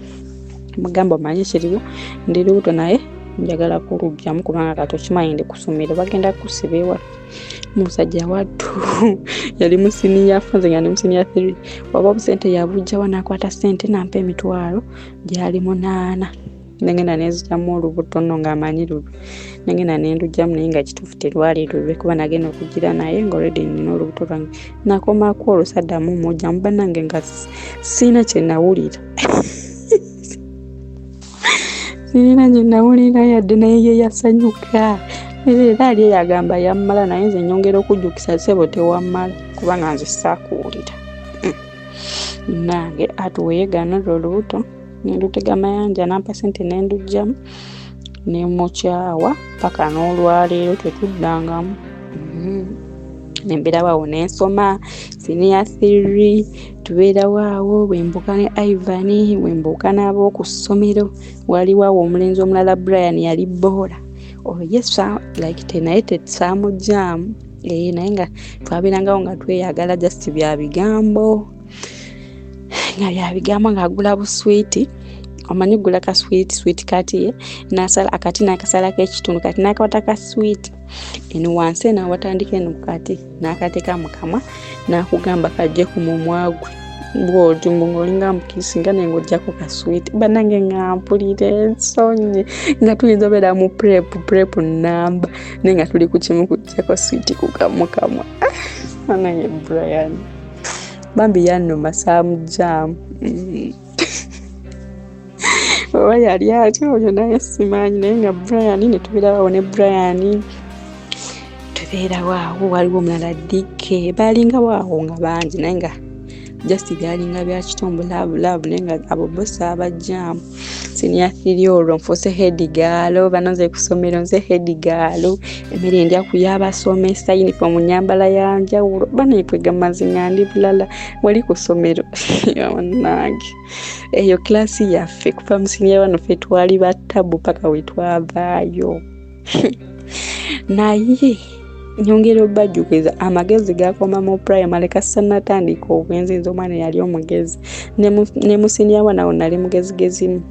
mugamba omanye kiriwo ndi lubuto naye njagala kulugyamu kubanga kati okimanyi ndi ku ssomero bagenda kusiba ewala. Musajja wattu yali musiniya nze nga ndi musiniya 3 waba obusente yabujjawa nakwata sente nampa emitwalo gyali 8 nengenda nezigyamu olubuto nno ng'amanyi lulwe nengenda nendugyamu naye nga kituufu terwali lulwe kuba nagenda okugira naye nga olredi nina olubuto lwange nakomako olusaddamu mujjamu bannange nga siina kye nawulira sirina gye nawulira yadde naye ye yasanyuka era ali yagamba yammala naye nze nyongera okujjukisa sebo tewammala kubanga nze saakuwulira nange Atu weyegaana olubuto nendutega Mayanja nampa sente nendugyamu nemukyawa paka n'olwaleero tetuddangamu nembeerawo nensoma siniya 3 tubeerawo awo bwembuka ne Ivan bwembuka n'abo ku ssomero waliwo awo omulenzi omulala Brian yali boola yesa like tenaye tesaamugyamu naye nga twabeerangawo nga tweyagala just bya bigambo ng'agula buswiti omanyi gula ka sweet kati nasala akati nakasala k'ekitundu kati nakawata ka sweet eno wansi eno watandika eno kati nakateeka mu kamwa nakugamba kajje ku mumwa gwe bw'oti ng'olinga mukisinga naye ng'oggyako ka sweet bannange nga mpulira ensonyi nga tuyinza obeera mu prep namba naye nga tuli ku kimu kuggyako sweet ku kamwa bannange Brian bambi yannuma saamugyamu oba yali atyo oyo naye simanyi naye nga Brian netubeerawo ne Brian tubeerawo awo waliwo omulala Dike balingawo awo nga bangi naye nga just byalinga bya kitombo laavu naye nga abo bosi abajjamu siniya 3 olwo nfuuse head girl bano nze ku ssomero nze head girl emmere ndya ku y'abasomesa uniform nyambala ya njawulo bano yekwegamazi nga ndi bulala wali ku ssomero nange eyo klasi yaffe kuva musiniya wano ffe twali battabu paka wetwavaayo naye nyongera obajjukiza amagezi gakoma mu primary kasanatandika obwenzi nze omwana yali omugezi ne musiniya wanawo nali mugezigezimu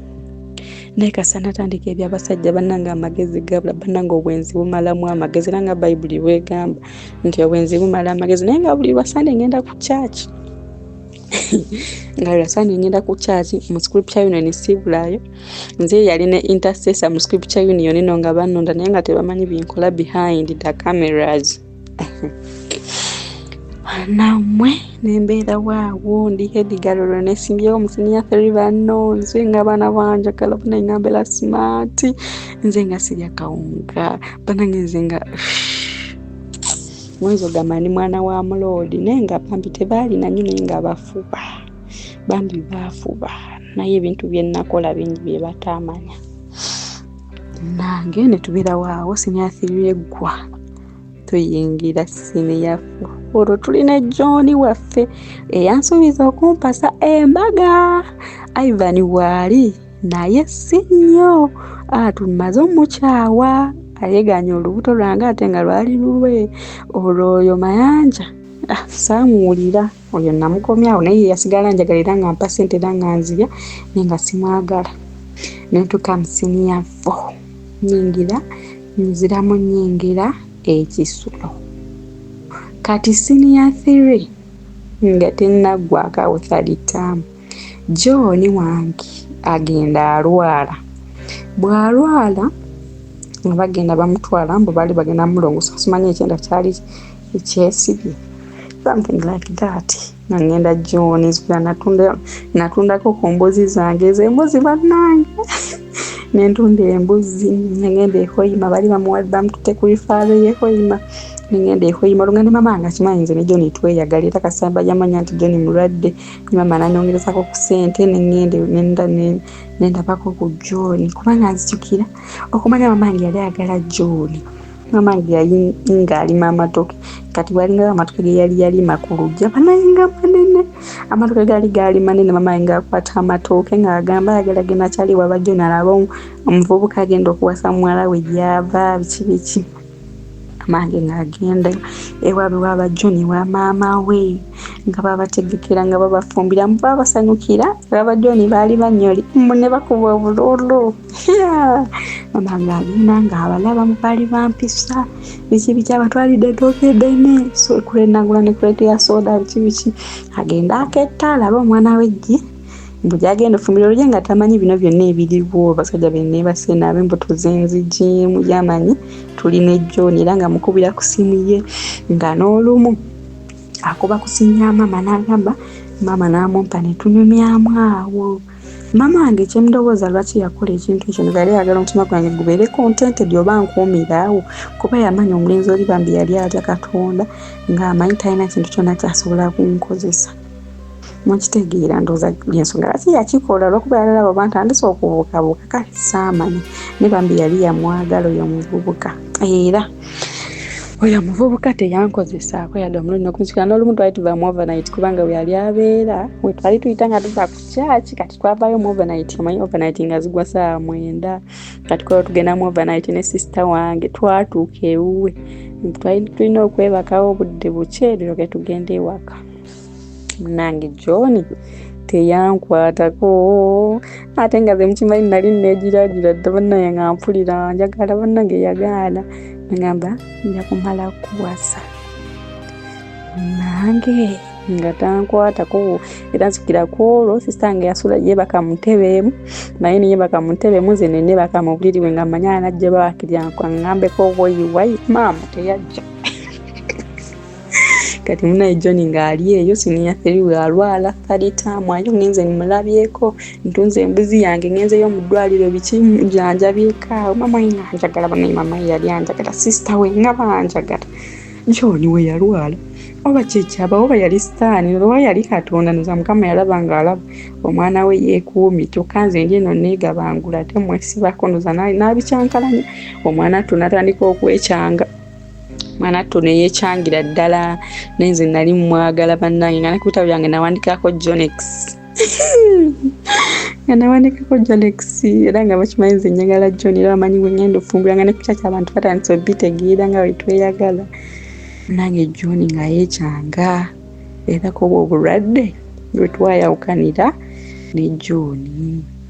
naye kasanatandika ebyabasajja bannanga amagezi gabula bannanga obwenzi bumalamu amagezi era nga bayibuli bwegamba nti obwenzi bumala amagezi naye nga buli lwasande ngenda ku church nga lwasande ngenda ku church mu scripture union sibulayo nze yali ne intercessor mu scripture union eno nga bannonda naye nga tebamanyi binkola behind the cameras namwe nembeera waawo ndi Edgar nesimbyewo mu senior 3 banno nze nga abaana banjagala bonna ngambera smart nze nga sirya kawunga banange nze nga mwezo gamani mwana wa mulodi nenga bambi tebalina nnyo naye nga bafuba bambi bafuba naye ebintu bye nakola bingi bye batamanya nange ne tubeera waawo senior 3 eggwa tuyingira senior 4 olwo tulina John waffe eyansuubiza okumpasa embaga Ivan waali naye si nnyo tumaze omukyawa ayeganya olubuto lwange ate nga lwali lulwe olwo oyo Mayanja saamuwulira oyo namukomyawo naye yasigala njagalira nga mpa ssente era nga nzirya naye nga simwagala nentuka mu senior 4 nyingira nziramu nyingira ekisulo kati senior 3 nga tennaggwakawo thalitaamu John wange agenda alwala bw'alwala nga bagenda bamutwala mbu baali bagenda mulongosa simanyi ekyenda kyali ekyesibye something like that nangenda John nzira natundako ku mbuzi zange ez'embuzi bannange nentunda embuzi nengenda ehoima bali bamutute ku rifaalo yehoima nengenda ehoima oluganda mama nga kimanyi nze ne John tweyagala era kasamba yamanya nti John mulwadde mama nanyongerezako ku ssente nendabako ku John kubanga nzijukira okumanya mama nge yali ayagala John mama nge yali nga alima amatoke kati walinga amatoke ge yali alima ku lujja banayenga manene amatoke gali manene mama nga akwata amatoke nga agamba ayagala genda kyali waba John alaba omuvubuka agenda okuwasa muwala we gyava biki amange ng'agenda ewaabwe waba John wa maama we nga babategekera nga babafumbira babasanyukira waba John baali banyoli ne bakuba obululu mama ng'agenda ng'abalaba baali bampisa biki abatwalidde ettooke eddene so kulenagula ne kulete ya soda biki agenda aketta alaba omwana we gye mbu gyagenda ofumbira olugye nga tamanyi bino byonna ebiriwo basajja benne basena ab'embuto z'enzigi yamanyi tuli ne John era nga mukubira ku simu ye nga n'olumu akuba kusinya mama n'agamba mama n'amumpa ne tunyumyamu awo mama wange kyemndowooza lwaki yakola ekintu ekyo nga yali ayagala omutima gwange gubeere contented oba nkuumiraawo kuba yamanya omulenzi oli bambi yali atya Katonda ng'amanyi talina kintu kyonna kyasobola kunkozesa mukitegeera ndowooza ensonga lwaki yakikola olwokuba yalaba abantu andise okubuukabuuka kale saamanya ne bambi yali yamwagala oyo omuvubuka era oyo omuvubuka teyankozesaako yadde omulundi okumusukira n'olumu twali tuvaamu overnight kubanga we yali abeera we twali tuyita nga tuva ku kyaki kati twavaayo mu overnight omanyi overnight nga zigwa saa 9 kati kwao tugendamu overnight ne sister wange twatuuka ewuwe twali tulina okwebakawo obudde bukyerero ke tugenda ewaka nange John teyankwatako ate nga ze mukimanyi nali neegiragira dda bannaye nga mpulira njagala bannange yagaana ngamba nja kumala kuwasa nange nga tankwatako era nzikirako olwo sisita nga yasula yebaka mu ntebe emu naye niyebaka mu ntebe emu ze nenebaka mu buliri we nga manya najja bawakirya ngambeko wayi maama teyajja kati munaye John ng'ali eyo senior 3 we alwala thalitaamu ayo ngenze nimulabyeko ntunze embuzi yange ngenzeyo mu ddwaliro biki njanjabyeko mama nga njagala banaye mama yali anjagala sister we nga banjagala John we yalwala oba kyekyaba oba yali sitaani oba yali Katonda nza Mukama yalaba ng'alaba omwana we yeekuumi tukanze njeno neegabangula ate mwesibako ndoza n'abicyankalanya omwana tunatandika okwekyanga mwana tone yechangira ddala nenze nali mwagala bannange nga nakubitabo byange nawandikako Jonex nga nawandikako Jonex era nga bakimanyi nze njagala John era bamanyi bwe ngenda ofumbira nga nekikya ky'abantu batandise obitegeera nga bwe tweyagala nange John nga yechanga era ko obulwadde bwe twayawukanira ne John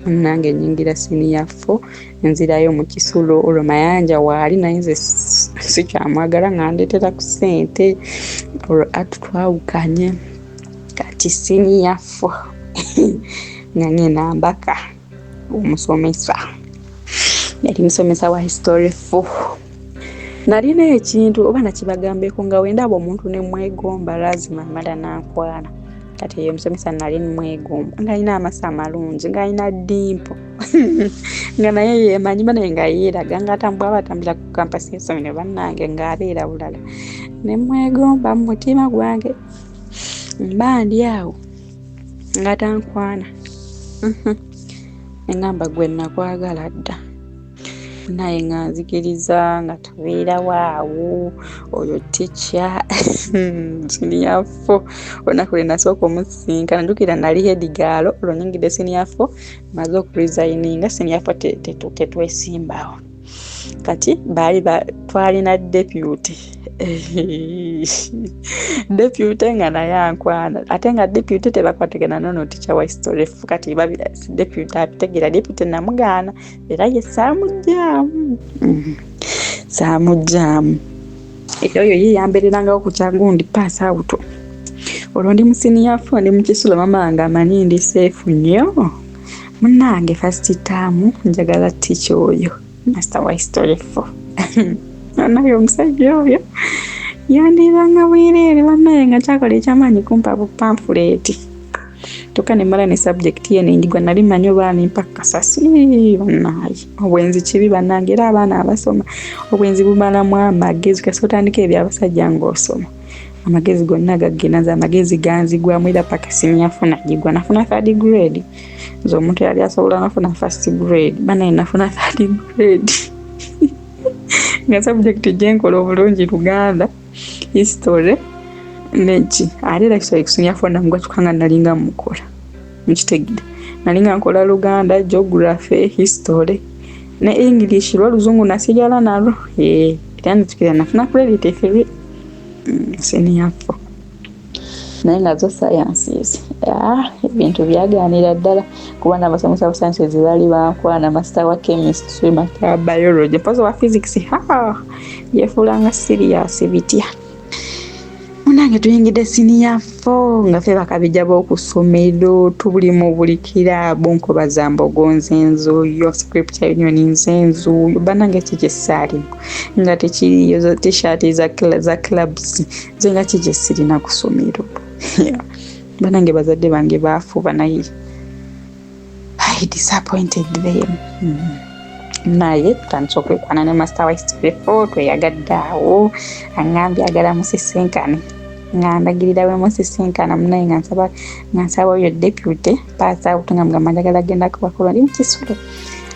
nange nyingira senior 4 nzirayo mu kisulo olwo Mayanja waali naye nze sikyamwagala nga ndeetera ku ssente olwo atutwawukanye kati senior 4 nga ngenda mbaka omusomesa yali musomesa wa history 4 nalina ekintu oba nakibagambeko nga wendaba omuntu ne mwegomba lazima mala nankwana kati eyo omusomesa nali mwegomba ng'alina amasa amalungi ng'alina dimpo nga naye yemanyi banaye nga yeeraga ng'atambula batambula ku kampasi y'essomero bannange ng'abeera bulala ne mwegomba mu mutima gwange mba ndi awo nga tankwana engamba gwe nakwagala dda naye nga nzikiriza nga tubeera waawo oyo ticca senior 4 olunaku lwe nasooka omusinkana njukira nali headigaalo olwo nyingidde senior 4 maze okuresigninga senior 4 tetwesimbawo kati twalina deputy deputy nga naye ankwana ate nga deputy tebakwategana nono ticca wa history kati deputy abitegera deputy namugaana era ye saamujjaamu eyo yeyambererangawo ku kyagundi pass out olwo ndi mu senior 4 ndi mu Kisulo mama wange amanyi ndi safe nnyo munnange first term njagala ticca oyo master wa history 4 naye omusajja oyo yandiranga bwereere bannaye nga kyakola ekyamaanyi kumpa bu pamphlet toka ne mala ne subject ye nenjigwa nali manyi oba nimpa kasasi bannaye obwenzi kibi bannange era abaana abasoma obwenzi bumalamu amagezi kasotandika ebyabasajja ng'osoma amagezi gonna gaggenaza amagezi ganzigwamu era paka senior 4 nagigwa nafuna 3rd grade nze omuntu yali asobola nafuna 1st grade bannaye nafuna 3rd grade nga subject gyenkola obulungi Luganda history neki ate era kisobola kusenior 4 nangwatuka nga nalinga mukola mukitegedde nalinga nkola Luganda geography history ne English lw'Oluzungu nasigala nalwo era nzikira nafuna credit 3 senior 4 naye nga zo sciences ebintu byaganira ddala kuba n'abasomesa ba sciences baali bankwana master wa chemistry master wa biology mpaso wa physics yefuulanga serious bitya munange tuyingidde senior 4 nga ffe bakabijja b'okusomero tuli mu buli kiraabu nkoba za mbogo nzenzoyo scripture union nzenzoyo banange kikyesaalimu nga tekiriyo t-shirt za clubs ze nga kikyesirina ku ssomero banange bazadde bange baafuba naye I disappointed them naye tutandise okwekwana ne master wa history 4 tweyagadde awo aŋŋambye agala musisinkane nga ndagirira we musisinkana munaye nga nsaba oyo deputy pass out nga mugamba njagala genda kubakola ndi mu Kisulo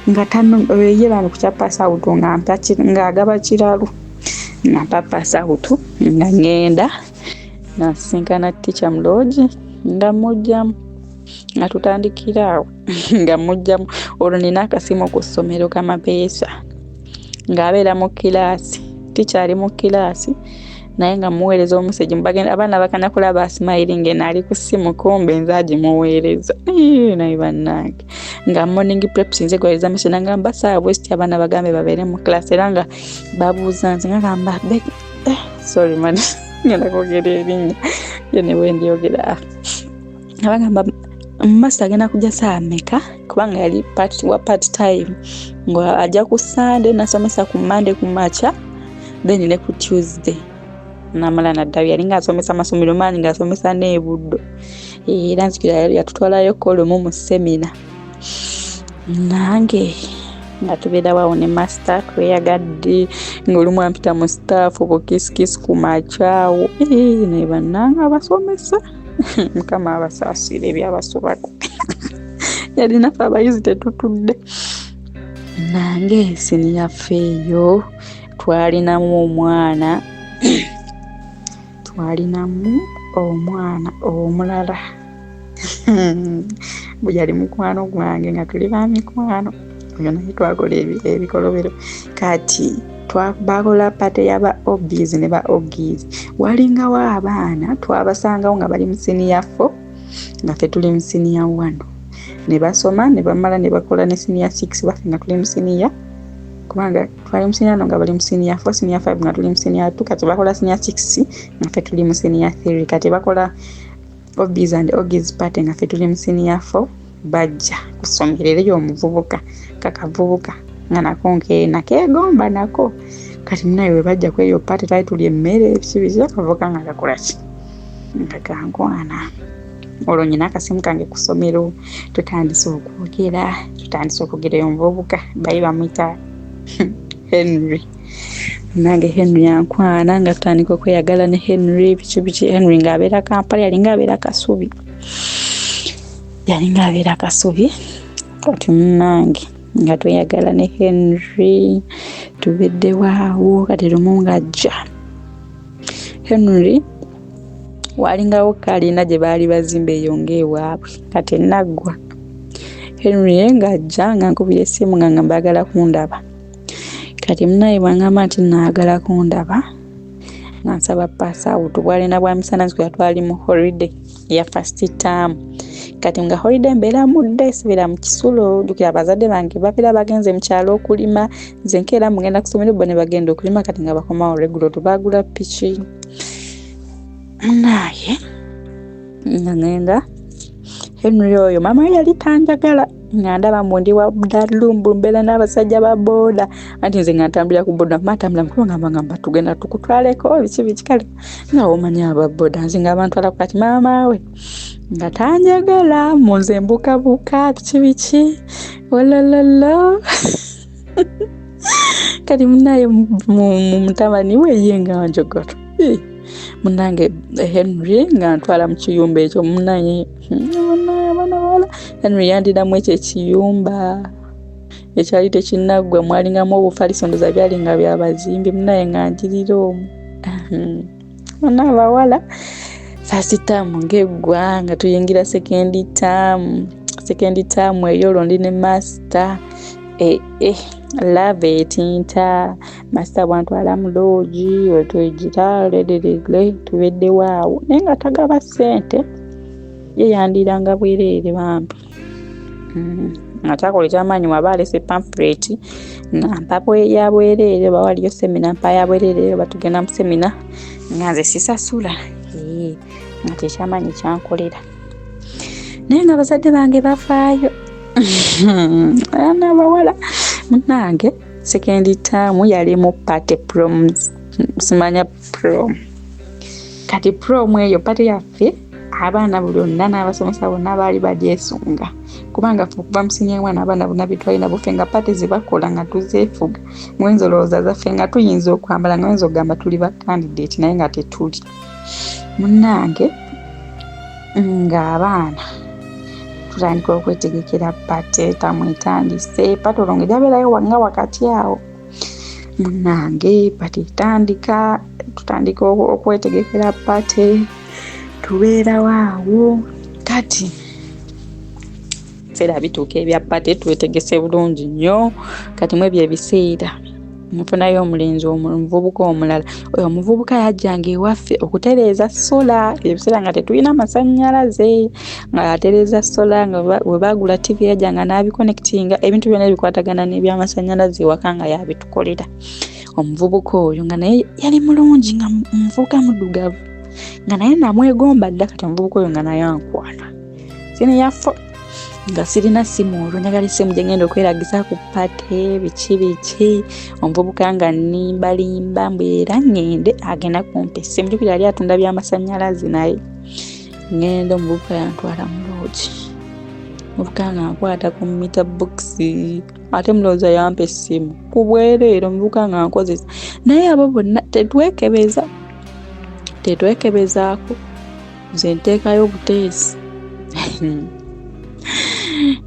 nga ye bano kukya pass out nga agaba kiralu nga mpa pass out nga ngenda nasisinkana teacher mu lodge nga mujjamu nga tutandikira awo nga mujjamu olwo nina akasimu ku ssomero kamapeesa ng'abeera mu kilaasi teacher ali mu kilaasi naye nga muweereza omusejja mubagenda abaana bakanya kulaba asmiling ali ku ssimu kumbe nze agimuweereza naye bannange nga morning preps nze gwaeza mission ngamba saa bwesti abaana bagambe babeere mu class era nga babuuza nze nga gamba sorry man ngenda kwogera erinnya yo ne wendyogera abagamba master agenda kujja saa mmeka kubanga yali part time nga ajja ku Sunday nasomesa ku Monday ku macha then ne ku Tuesday namala naddayo yali ng'asomesa amasomero mangi ng'asomesa n'ebuddo era nzikira yatutwalayo kolomu mu semina nange nga tubeera wawo ne master tweyagadde ng'olumu ampita mu staff bukisikisi ku macaawo naye bannanga abasomesa mukama abasaasire ebyabasobako yali naffe abayizi tetutudde nange senior feeyo twalinamu omwana omulala bwe yali mukwano gwange nga tuli ba mikwano oyo naye twakola ebikolobero kati bakola pate y'aba obbies ne ba oggies walingawo abaana twabasangawo nga bali mu senior 4 nga ffe tuli mu senior 1 ne basoma ne bamala ne bakola ne senior 6 baffe nga tuli mu senior kubanga twali mu senior nga bali mu senior 4 senior 5 nga tuli mu senior 2 kati bakola senior 6 nga ffe tuli mu senior 3 kati bakola obbies and oggies pate nga ffe tuli mu senior 4 bajja kusomera eyo omuvubuka kakavubuka nga nako nakeegomba nako kati munaye we bajja kweyo paati twali tuli emmere ebikibiki akavuka nga kakola ki nga gankwana. Olwo nyina akasimu kange ku ssomero tutandise okwogera omuvubuka bali bamuyita Henry. Nange Henry yankwana nga tutandika okweyagala ne Henry biki Henry ng'abeera Kampala yalinga abeera Kasubi kati munange nga tweyagala ne Henry tubedde waawo kati lumu ng'ajja Henry walingawo kalina gye baali bazimba eyo ng'ewaabwe kati naggwa Henry ng'ajja nga nkubira essimu nga ngamba agala kundaba kati munaye bwangamba nti naagala kundaba nga nsaba pasawutu bwalina bwa misana nzikuya twali mu holiday ya first term kati nga holiday mbeera mudde sibeera mu kisulo jjukira abazadde bange babeera bagenze mu kyalo okulima nze nkeera mugenda kusomero bo ne bagenda okulima kati nga bakomawo regulo tubaagula piki naye nga ngenda Henry oyo mama yali tanjagala nga ndaba mundi wa dalumbu mbeera n'abasajja ba booda anti nze nga ntambulira ku booda matambula mukulu ngamba tugenda tukutwaleko biki kale nga omanyi aba booda nze nga bantwala kati maama we nga tanjagala munze mbukabuka biki olololo kati munaye mu mutabani we ye nga njogoto munange Henry nga ntwala mu kiyumba ekyo munaye Henry yandiramu ekyo ekiyumba ekyali tekinnaggwa mwalingamu obufaliso ndoza byali nga byabazimbi munaye nga njirira omu abawala first term ng'eggwa nga tuyingira second term eyo olwo ndi ne master love etinta master bwantwala mu loogi wetwegira lererere tubedde waawo naye nga tagaba ssente ye yandiranga bwereere bambi nga kyakola ekyamaanyi waba alese pamphlet nampa ya bwereere oba waliyo semina mpa ya bwereere oba tugenda mu semina nga nze sisasula nga kyekyamaanyi kyankolera naye nga abazadde bange bafaayo n'abawala munange second term yali mu party prom simanya prom kati prom eyo party yaffe abaana bonna n'abasomesa bonna baali bagyesunga kubanga kuva musinye mwana abaana bonna bitwalina bufe nga party zibakola nga tuzeefuga mwenzo olowooza zaffe nga tuyinza okwambala nga mwenzo ogamba tuli ba candidate naye nga tetuli munange ng'abaana tutandika okwetegekera pate tamwetandise pate olwo ng'ejabeerayo wanga wakati awo munange pate etandika tutandika okwetegekera pate tubeera waawo kati feera bituuka ebya pate twetegese bulungi nnyo kati mu ebyo ebiseera nfunayo omulenzi omuvubuka omulala oyo omuvubuka yajjanga ewaffe okutereeza sola ebiseera nga tetulina masannyalaze nga atereeza sola nga we baagula TV yajjanga n'abiconnectinga ebintu byonna ebikwatagana n'ebyamasannyalaze ewaka nga yabitukolera omuvubuka oyo nga naye yali mulungi nga muvubuka muddugavu nga naye namwegomba dda kati omuvubuka oyo nga naye ankwana sini yaffe nga sirina simu olwo njagala essimu gye ngenda okweragisa ku pate biki omuvubuka nga nimbalimba mbwera ngende agenda kumpa essimu jjukira yali atunda byamasannyalaze naye ngenda omuvubuka yantwala mu loogi omuvubuka nga nkwata ku mita bokisi ate mulowooza yampa essimu ku bwereere omuvubuka nga nkozesa naye abo bonna tetwekebezaako nze nteekayo buteesi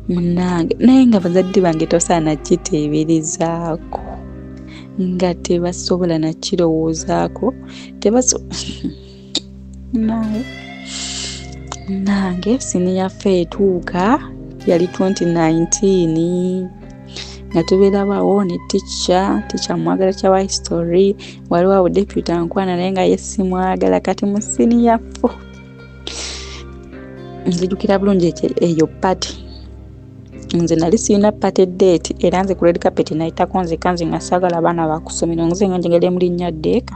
munange naye nga bazadde bange tosaana kiteeberezaako nga tebasobola nakirowoozaako nange sini yaffe etuuka yali 2019 nga tubeerabawo ne tica mwagala kya wa history waliwo awo deputy ankwana naye nga ye simwagala kati mu sini yaffe nzijukira bulungi eyo pati nze nali sirina party date era nze ku red carpet nayitako nzeka nze nga saagala abaana bakusomera nze nga njagala mu linnya Deeka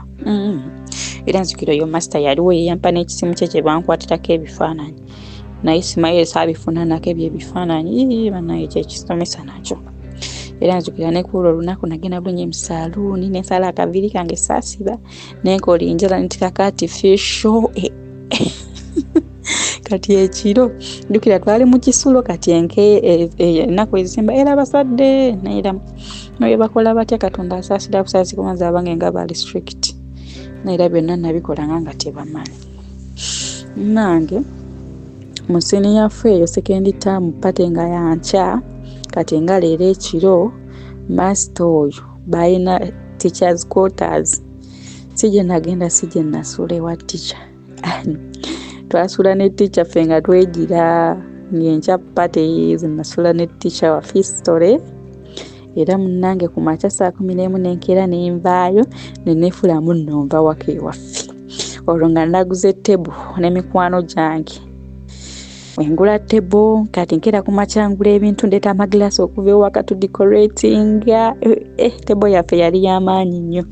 era nzikira yo master yaliwo yeyampa n'ekisimu kye kye bankwatirako ebifaananyi naye simaye saabifunanako ebyo ebifaananyi banaye kyekisomesa nakyo era nzukira ne kulo lunaku nagenda bulungi mu saloon ne sala akaviri kange sasiba nenkola enjala ntikaka artificial kati ekiro ndukira twali mu kisulo kati ennaku ezisemba era abasadde naera naye bakola batya Katonda asaasira busaasi kumanza abange nga bali strict naera byonna nabikola nga tebamanyi nange mu senior yaffe eyo second term pate nga yancha kati nga leero ekiro master oyo balina teachers quarters sije nagenda sije nasule wa teacher twasula ne teacher ffe nga twegira nyencha pate nasula ne teacher wa history era munnange ku makya 11 nenkera nenvaayo nenefulamu nnomva wake waffe olwo nga naguze table n'emikwano gyange wengula table kati nkera ku makyangula ebintu ndeta amaglass okuva ewaka tu decorating table yaffe yali y'amaanyi nnyo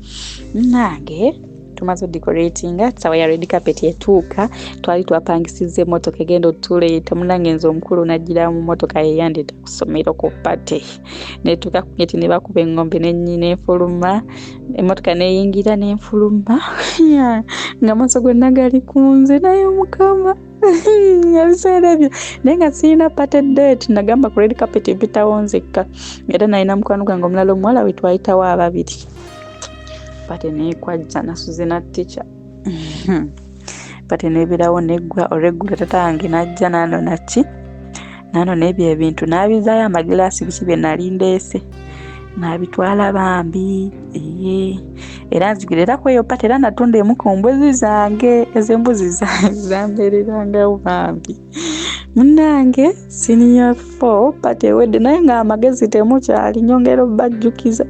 nange tumaze decorating sawa ya red carpet etuuka twali twapangisiza emmotoka egenda otuleeta munange nze omukulu najjira mu mmotoka yeyandeta ku ssomero ku pate netuuka ku geti ne bakuba engombe n'ennyina enfuluma emmotoka neyingira n'enfuluma nga maaso gonna gali kunze naye mukama ebiseera ebyo naye nga sirina pate date nagamba ku red carpet mpitawo nzekka era nalina mukwano gwange omulala omuwala we twayitawo ababiri pate nekwajja nasuze na teacher pate nebirawo neggwa oregula tatange najja nano nebyo ebintu nabizaayo amagilasi biki bye nali ndeese nabitwala bambi era nzigirira kweyo pate era natunda emu ku mbuzi zange ez'embuzi zambeererangawo bambi munnange senior 4 pate wedde naye nga amagezi temukyali nyongera obajjukiza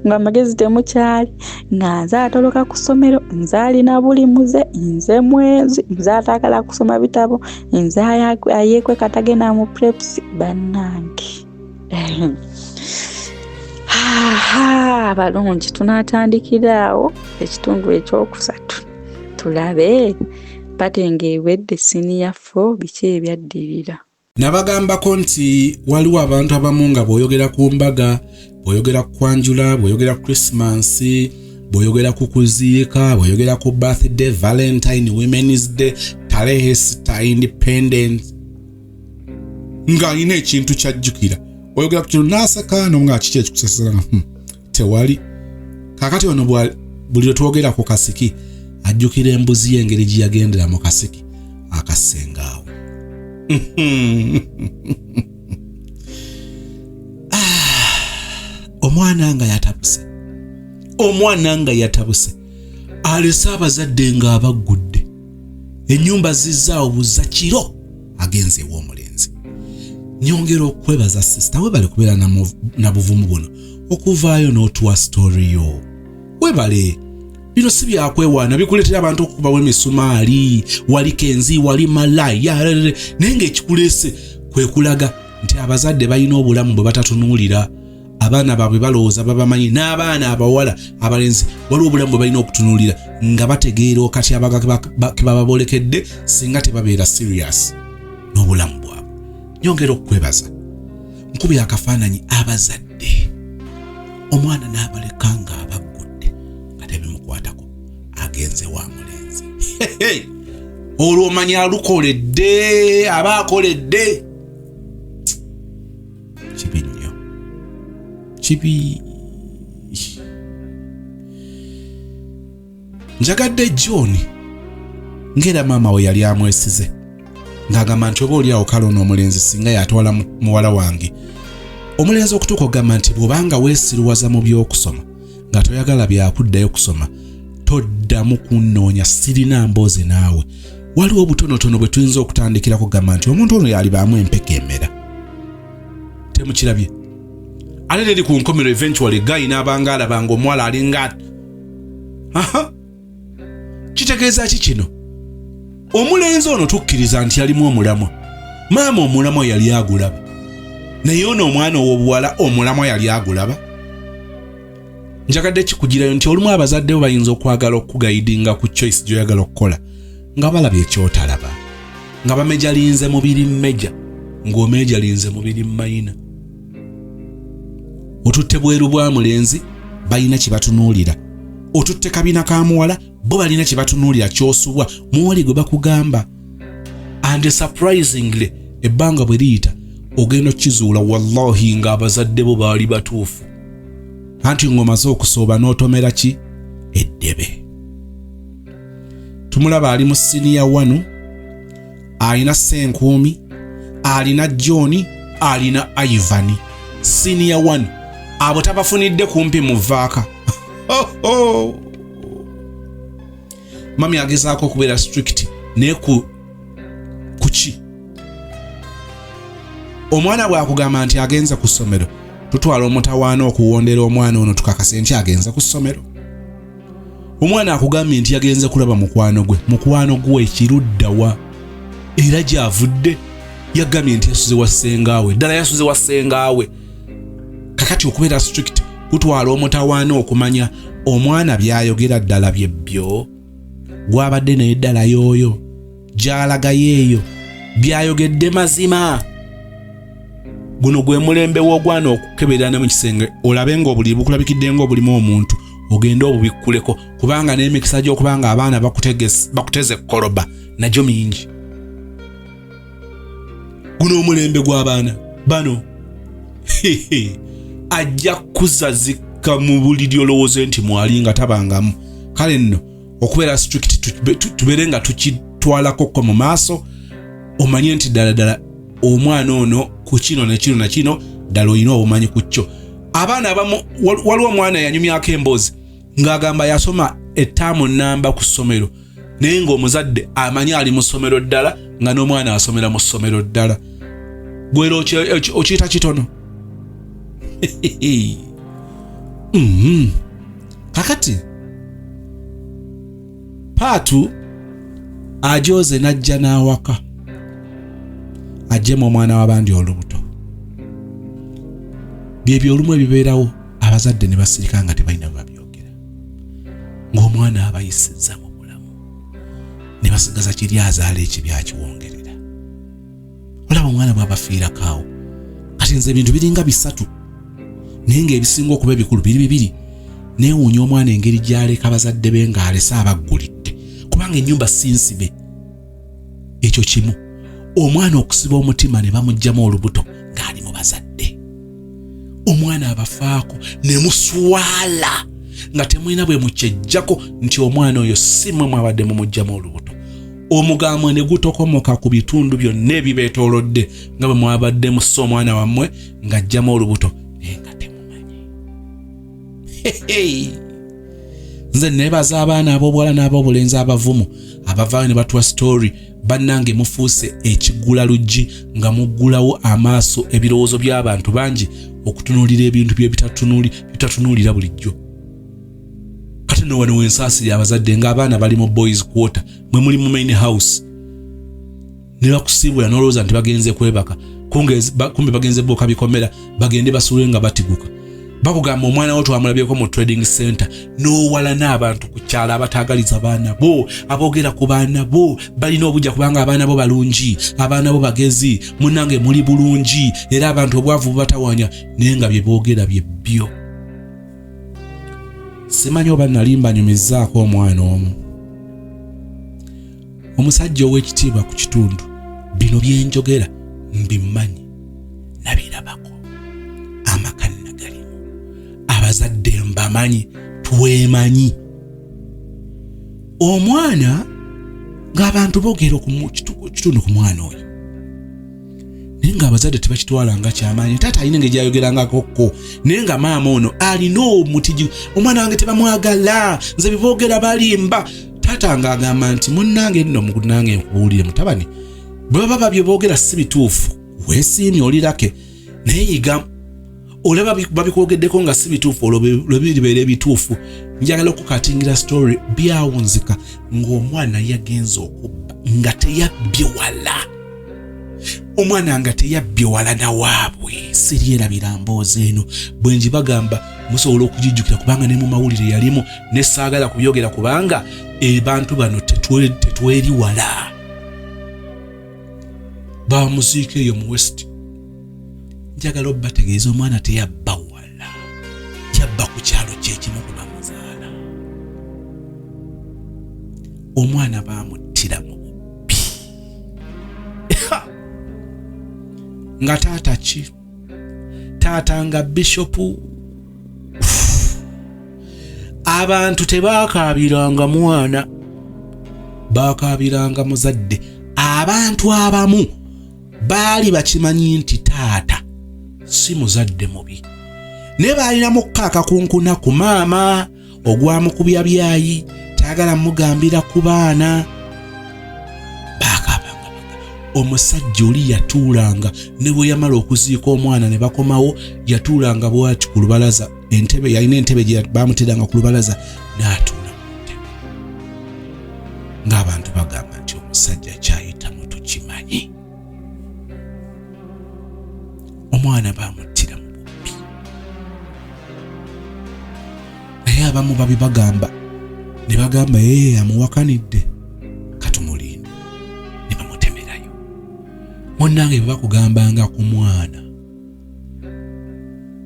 nga amagezi temukyali nga nze atoloka ku ssomero nze alina buli muze nze mwezi nze atakala kusoma bitabo nze ayekwe katagenda mu preps bannange balungi tunatandikiraawo ekitundu ekyokusatu tulabe pate ng'ewedde senior 4 biki ebyaddirira. Nabagambako nti waliwo abantu abamu nga bw'oyogera ku mbaga, bw'oyogera ku kwanjula, bw'oyogera ku Christmas, bw'oyogera ku kuziika, bw'oyogera ku birthday, Valentine, Women's Day, tarehe sita, Independence, nga alina ekintu kyajjukira. Oyogera ku kintu n'aseka n'omnga kiki ekikusasira tewali. Kakati wano buli lwe twogera ku kasiki ajjukira embuzi y'engeri gye yagendera mu kasiki akasengaawo. Omwana nga yatabuse alese abazadde nga abaggudde ennyumba zizzaawo buzza kiro agenze ew'omulenzi. Nyongera okwebaza sister webale kubeera na buvumu buno okuvaayo n'otuwa story yo. Webale bino si byakwewaana bikuleetera abantu okukubawo emisumaali wali kenzi wali malaya naye ng'ekikuleese kwe kulaga nti abazadde balina obulamu bwe batatunuulira abaana baabwe balowooza babamanyi n'abaana abawala abalenzi waliwo obulamu bwe balina okutunuulira nga bategeera okati abaga ke bababolekedde singa tebabeera serious n'obulamu bwabwe. Nyongera okwebaza nkubye akafaananyi abazadde omwana n'abaleka nga abaggudde nga tebimukwatako agenze wa mulenzi. Olwo omanya alukoledde aba akoledde. Kibi nnyo kibi. Njagadde John ngera maama we yali amwesize ng'agamba nti oba oliawo kalona omulenzi singa yatwala muwala wange. Omulenzi okutuuka ogamba nti bw'obanga weesiruwaza mu by'okusoma nga toyagala byakuddayo kusoma toddamu kunnoonya, sirina mboozi naawe. Waliwo obutonotono bwe tuyinza okutandikira kugamba nti omuntu ono yalibaamu empeka emera. Temukirabye ate teri ku nkomero eventually gayi n'abanga alabanga omuwala alinga kitegeeza ki kino? Omulenzi ono tukkiriza nti yalimu omulamwa. Maama omulamwa yali agulaba. Naye ono omwana ow'obuwala omulamwa yali agulaba. Njagadde kikugirayo nti olumu abazadde bo bayinza okwagala okugayidinga ku choice gy'oyagala okukola nga balabye ekyotalaba. Nga bamejalinze mubiri mmeja ng'omejalinze mubiri mmayina. otutte bweru bwa mulenzi balina kye batunuulira, otutte kabina ka muwala bo balina kye batunuulira ky'osubwa muwali gwe bakugamba. And surprisingly ebbanga bwe liyita ogenda okkizuula wallahi ng'abazadde bo baali batuufu, anti ng'omaze okusooba n'otomera ki eddebe. Tumulaba ali mu siniya 1, alina Senkuumi, alina John, alina Ivan. Siniya 1 abo tabafunidde kumpi mu vaaka. Mami agezaako okubeera strict naye kuki omwana bw'akugamba nti agenza ku ssomero, tutwala omutawaana okuwondera omwana ono tukakase nti agenza ku ssomero. Omwana akugambye nti agenza kulaba mukwano gwe ekiruddawa era gy'avudde yagambye nti yasuze wa ssengaawe, ddala yasuze wa ssengaawe. Kakati okubeera strict kutwala omutawaana okumanya omwana by'ayogera ddala byebbyo, gwabadde naye ddala y'oyo gy'alaga yeeyo by'ayogedde mazima. Guno gwe mulembe w'ogwana okukeberana mu kisenge olabe ng'obuli bukulabikidde ng'obulimu omuntu ogenda obubikkuleko, kubanga n'emikisa gy'okubanga abaana bakuteze koloba nagyo mingi. Guno omulembe gw'abaana bano ajja kuzazika mu buliri olowooze nti mwali nga tabangamu. Kale nno okubeera strict tubeere nga tukitwalako mu maaso, omanye nti ddala omwana ono ku kino ne kino na kino ddala olina obumanyi ku kyo. Abaana abamu waliwo omwana yanyumyako emboozi ng'agamba yasoma ettaamu nnamba ku ssomero naye ng'omuzadde amanyi ali mu ssomero ddala nga n'omwana asomera mu ssomero ddala. Gwera okiyita kitono. Kakati Paatu ajoze najja n'awaka ajjemu omwana w'abandi olubuto. Byebyo olumu ebibeerawo abazadde ne basirika nga tebalina babyogera, ng'omwana abayisizza mu bulamu ne basigaza kiri azaala ekibyakiwongerera. Olaba omwana bw'abafiirakaawo kati nze ebintu biringa 3 naye ng'ebisinga okuba ebikulu biri 2. Neewuunya omwana engeri gy'aleka abazadde be ng'alese abaggulidde, kubanga ennyumba si nsibe. Ekyo kimu, omwana okusiba omutima ne bamuggyamu olubuto ng'ali mu bazadde. Omwana abafaako ne muswala nga temulina bwe mukyejjako nti omwana oyo si mmwe mwabadde mumuggyamu olubuto. Omugambo ne gutokomoka ku bitundu byonna ebibeetoolodde nga bwe mwabadde mussa omwana wammwe ng'aggyamu olubuto naye nga temumanyi. Nze neebaza abaana ab'obuwala n'ab'obulenzi abavumu abavaayo ne batuwa story bannange mufuuse ekigula luggi nga muggulawo amaaso ebirowoozo by'abantu bangi okutunuulira ebintu bitatunuulira bulijjo. Kati no wano wensaasiri abazadde ng'abaana bali mu boys quarter mwe muli mu main house ne bakusiibula n'olowooza nti bagenze kwebaka kumbe bagenze booka bikomera bagende basuule nga batiguka. Bakugamba omwana wo twamulabyeko mu trading center n'owala n'abantu ku kyalo abataagaliza baana bo, aboogera ku baana bo balina obujja kubanga abaana bo balungi, abaana bo bagezi, munnange muli bulungi era abantu obwavu batawanya naye nga bye boogera bye bbyo. Simanyi oba nali mbanyumizaako omwana omu. Omusajja ow'ekitiibwa ku kitundu bino byenjogera mbimanyi nabirabako, amaka nagalimu, abazadde mbamanyi, twemanyi. Omwana ng'abantu boogera ku kitundu ku mwana oyo naye ng'abazadde tebakitwala nga kyamaanyi. Taata alina engeri gyayogerangakokko naye nga maama ono alina omutigi. Omwana wange tebamwagala, nze biboogera balimba. Taata ng'agamba nti munnange nno munnange nkubuulire mutabani, bwe baba babye boogera si bituufu weesiimye olirake naye yiga olaba babikwogeddeko nga si bituufu olwo biribeera ebituufu. Njagala okukatingira story byawunzika ng'omwana yagenza okubba nga teyabbye wala. Omwana nga teyabbye wala na waabwe. Siryerabira mboozi eno bwe njibagamba musobola okugijjukira kubanga ne mu mawulire yalimu ne saagala kubyogera kubanga abantu bano tetweri wala. Bamuziika eyo mu West. Njagala obbategeeza omwana teyabba wala. omwana baamuttira mu bubbi nga taata ki taata nga bishopu. Abantu tebaakaabiranga mwana, baakaabiranga muzadde. Abantu abamu baali bakimanyi nti taata si muzadde mubi, ne baalinamu akakunkuna ku maama ogwamukubya byayi, taagala mugambira ku baana. Baakaabanga omusajja oli yatuulanga ne bwe yamala okuziika omwana ne bakomawo, yatuulanga bw'ati ku lubalaza. Entebe yalina entebe gye baamuteranga ku lubalaza n'atuula mu ntebe, ng'abantu bagamba nti omusajja kyayitamu tukimanyi. Omwana baamuttira mu bubbi, naye abamu babibagamba ne bagamba amuwakanidde katumulinde, ne bamutemerayo. Munnange bwe bakugambanga ku mwana,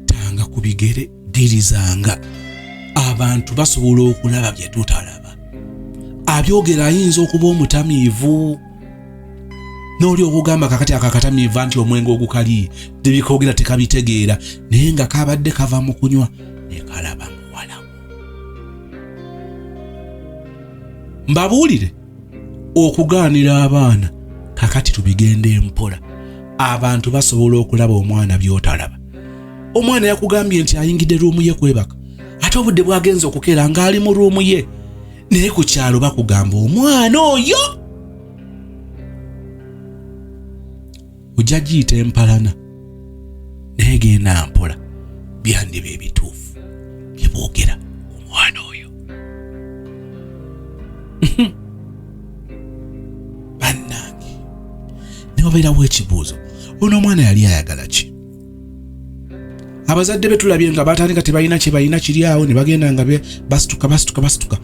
tanga ku bigere, ddirizanga. Abantu basobola okulaba bye tutalaba. Abyogera ayinza okuba omutamiivu, n'oli okugamba kakati akakatamiiva nti omwenge ogukali tebikoogera tekabitegeera, naye nga kabadde kava mu kunywa ne kalaba muwala. Mbabuulire, okugaanira abaana kakati tubigende empola. Abantu basobola okulaba omwana by'otalaba. Omwana yakugambye nti ayingidde ruumu ye kwebaka, ate obudde bwagenze okukeera ng'ali mu ruumu ye, naye ku kyalo bakugamba omwana oyo ojja giyita empalana, naye genda mpola, byandiba ebituufu bye boogera ku mwana oyo. Bannange, ne wabeerawo ekibuuzo, ono omwana yali ayagala ki? Abazadde be tulabye nga batandika tebalina kye balina kiri awo, ne bagenda nga basituka.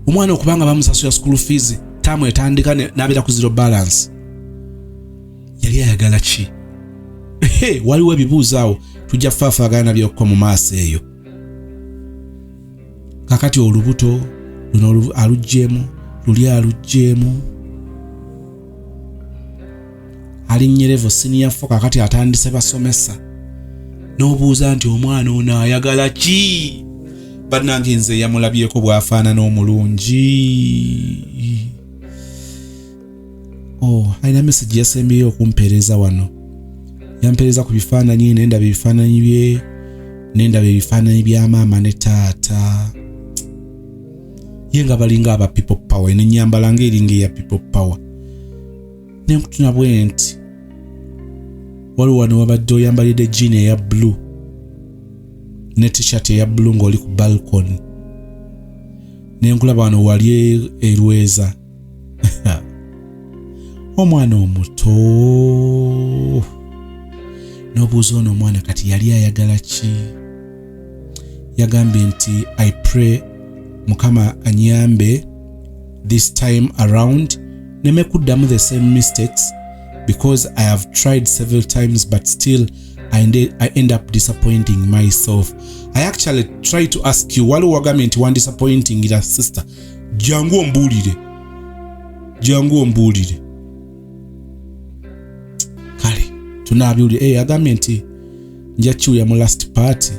Omwana okubanga bamusasula school fees, taamu etandika n'abeera ku zero balance. Yali ayagala ki? Waliwo ebibuuzo awo, tujja faafaagana byokko mu maaso eyo. Kakati olubuto luno aluggyemu, luli aluggyemu. Alinnye level senior 4, kakati atandise basomesa. N'obuuza nti omwana ono ayagala ki? Bannange nze yamulabyeko bw'afaanana omulungi. Alina message yasembeyo okumpeereza wano. Yampeereza ku bifaananyi, nendaba ebifaananyi bye, nendaba ebifaananyi bya maama ne taata. Ye nga balinga aba people power, n'ennyambala ng'eringa eya people power. Ne nkutuna bwe nti waliwo wano wabadde oyambalidde jean eya blue ne t-shirt eya blue ng'oli ku balcony. Ne nkulaba wano wali erweza. Omwana omuto. N'obuuza ono omwana kati yali ayagala ki? Yagambye nti I pray Mukama anyambe this time around neme kuddamu the same mistakes, because I have tried several times but still I end up disappointing myself. I actually try to ask you, waliwo wagambye nti one disappointing ira sister, jangu ombuulire. Kale tunabyuli agambye nti nja kiwuya mu last part.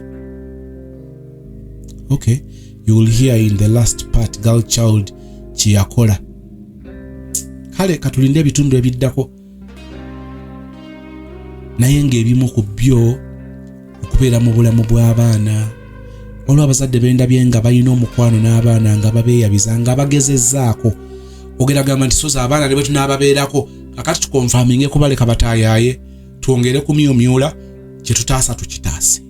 Okay, you will hear in the last part girl child kiyakola. Kale katulinde ebitundu ebiddako, naye ng'ebimu ku byo okubeera mu bulamu bw'abaana. Olwo abazadde bendabye nga balina omukwano n'abaana nga babeeyabiza nga bagezezzaako. Ogeragamba nti soza abaana ne bwe tunaababeerako, kakati tukonfaminge ko baleka bataayaye, twongere kumyumyula kye tutaasa tukitaase.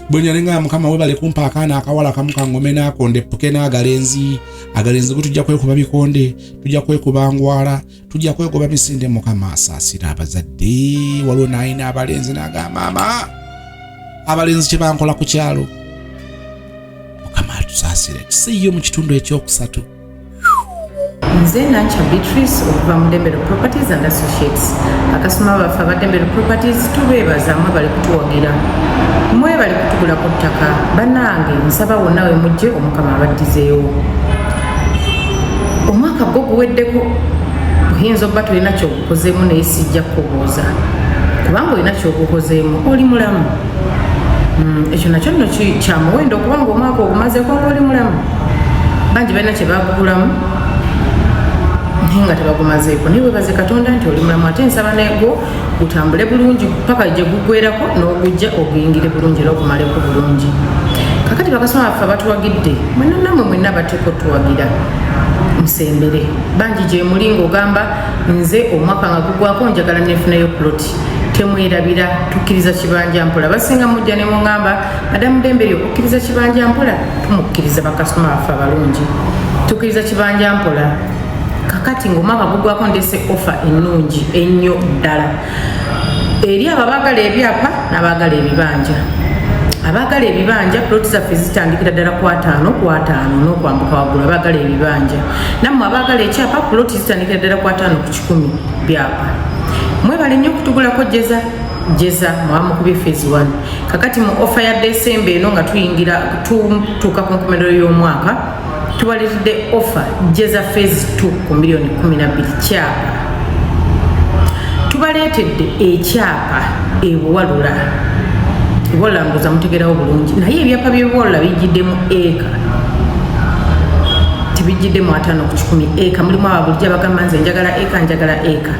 Bwe nyalenga Mukama webale kumpa akaana akawala kamu kangome n'akonde puke n'agalenzi. Agalenzi go tujja kwekuba bikonde, tujja kwekuba ngwala, tujja kwekuba misinde. Mukama asaasira abazadde. Waliwo n'ayina abalenzi n'agamba maama, abalenzi kye bankola ku kyalo. Mukama atusaasire. Tusiiyo mu kitundu ekyokusatu. Nze Nancha Beatrice okuva mu Dembero Properties and Associates. Akasoma baffe aba Dembero Properties tubeebaza mwe bali kutuwagira. Mwe bali kutugula ku ttaka. Bannange nsaba wonna we mujje Omukama abaddizeewo. Omwaka gwo guweddeko oyinza obba tolina kyogukozeemu naye sijja kubuuza. Kubanga olina kyogukozeemu oli mulamu. Ekyo nakyo nno kya muwendo okubanga omwaka ogumazeeko ng'oli mulamu. Bangi balina kye bagugulamu naye nga tebagumazeeko naye weebaze Katonda nti oli mulamu ate nsaba nego gutambule bulungi paka gye gugwerako n'ogujja oguyingire bulungi era okumaleko bulungi. Kakati bakasoma baffe abatuwagidde mwenna nammwe mwenna bateeko tuwagira musembere. Bangi gye muli ng'ogamba nze omwaka nga gugwako njagala neefunayo puloti. Temwerabira tukkiriza kibanja mpola. Basinga mujja ne mungamba Madamu Dembere okukkiriza kibanja mpola tumukkiriza bakasoma baffe abalungi. Tukkiriza kibanja mpola. Kakati ng'omwaka gugwako ndese offer ennungi ennyo ddala. Eri abaagala ebyapa n'abaagala ebibanja. Abaagala ebibanja puloti zaffe zitandikira ddala ku 5 n'okwambuka waggulu abaagala ebibanja. Nammwe abaagala ekyapa puloti zitandikira ddala ku 5 ku 10 byapa. Mwebale nnyo okutugulako jeza mwamukubye phase 1. Kakati mu offer ya December eno nga tutuuka ku nkomerero y'omwaka tubaleetedde offer jeza phase 2 ku miliyoni 12 kyapa. Tubaleetedde ekyapa ebuwalula. Ebuwalula mbuza mutegerawo bulungi naye ebyapa by'ebuwalula bijjiddemu eka. Tibijjiddemu 5 ku 10 eka. Mulimu ababulijjo abagamba nze njagala eka.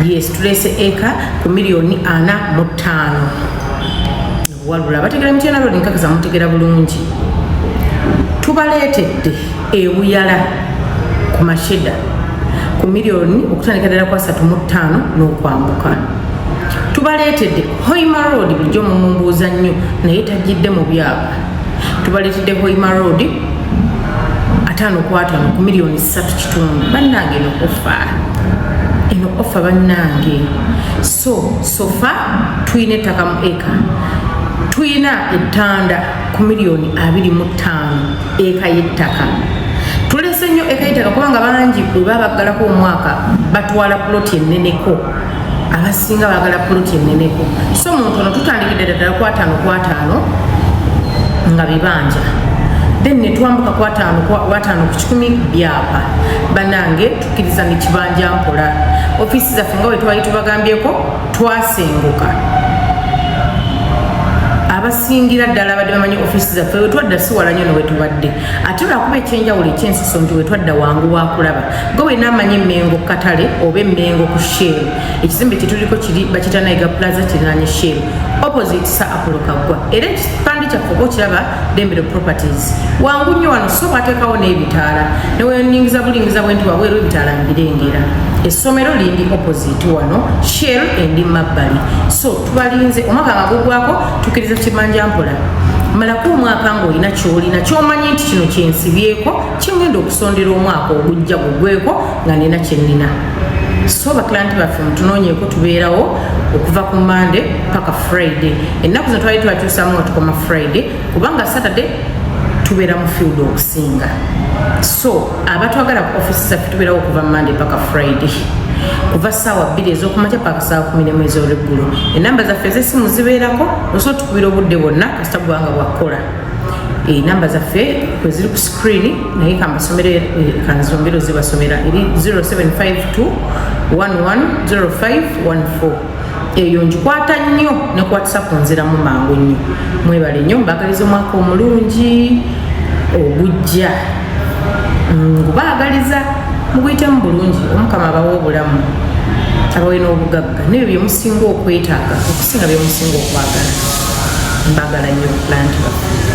Yes, tulese eka ku miliyoni 45. Ebuwalula bategera Mityana Road nkakasa mutegera bulungi. Tubaleetedde ebuyala ku masheda ku miliyoni okutandika ddala ku 35 n'okwambuka. Tubaleetedde Hoima Road bulijjo mumumbuuza nnyo naye tajjidde mu byapa. Tubaleetedde Hoima Road 5 ku 5 ku miliyoni 3.5. Bannange eno offer bannange. So far tuyina ettaka mu eka. Tuyina ettanda ku miliyoni 25 eka y'ettaka. Tulese nnyo eka y'ettaka kubanga bangi bwe babagalako omwaka batwala puloti enneneko. Abasinga baagala puloti enneneko. So muntu ono tutandikidde ddala ku 5 ku 5 nga bibanja. Then ne twambuka ku 5 ku 10 byapa. Bannange tukkiriza ne kibanja mpola. Ofisi zaffe nga bwe twali tubagambyeko twasenguka. Abasingira ddala abadde bamanyi ofisi zaffe wetwadda si wala nnyo ne wetubadde ate lwakuba ekyenjawulo ekyensiso nti wetwadda wangu wakulaba nga wena amanyi Mengo Katale oba Mengo ku Shell. Ekizimbe kyetuliko kiri bakita Naiga Plaza kirinaanye Shell opposite sa Apollo Kaggwa. Era ekipande kyaffe oba okiraba Dembero Properties wangu nnyo wano so bateekawo n'ebitaala neweningiza bulingiza bwe nti wabweru ebitaala mbirengera. Essomero lindi opposite wano Shell endi mabbali. So tubalinze omwaka nga gugwako tukkiriza kibanja mpola. Malako omwaka ng'olina ky'olina ky'omanyi nti kino kyensibyeko kingenda okusondera omwaka ogujja gugweko nga nina kye nnina. So baklanti baffe mutunoonyeeko tubeerawo okuva ku Monday paka Friday. Ennaku zino twali twakyusaamu nga tukoma Friday kubanga Saturday tubeera mu field okusinga. So abatwagala ku office zaffe tubeerawo okuva Monday paka Friday kuva ssaawa 2 ez'okumakya paka ssaawa 11 ez'olweggulo. Enamba zaffe ez'essimu zibeerako osobola tukubira obudde bwonna kasita bwanga bwakola. Enamba zaffe kwe ziri ku screen naye kambasomere kanzombero zibasomera eri 0752 110514. Eyo njikwata nnyo ne ku WhatsApp nziramu mangu nnyo. Mwebale nnyo mbagaliza omwaka omulungi ogujja. Ngubaagaliza muguyitemu bulungi Omukama abawa obulamu abawe n'obugagga n'ebyo bye musinga okwetaaga okusinga bye musinga okwagala. Mbagala nnyo planti baffe.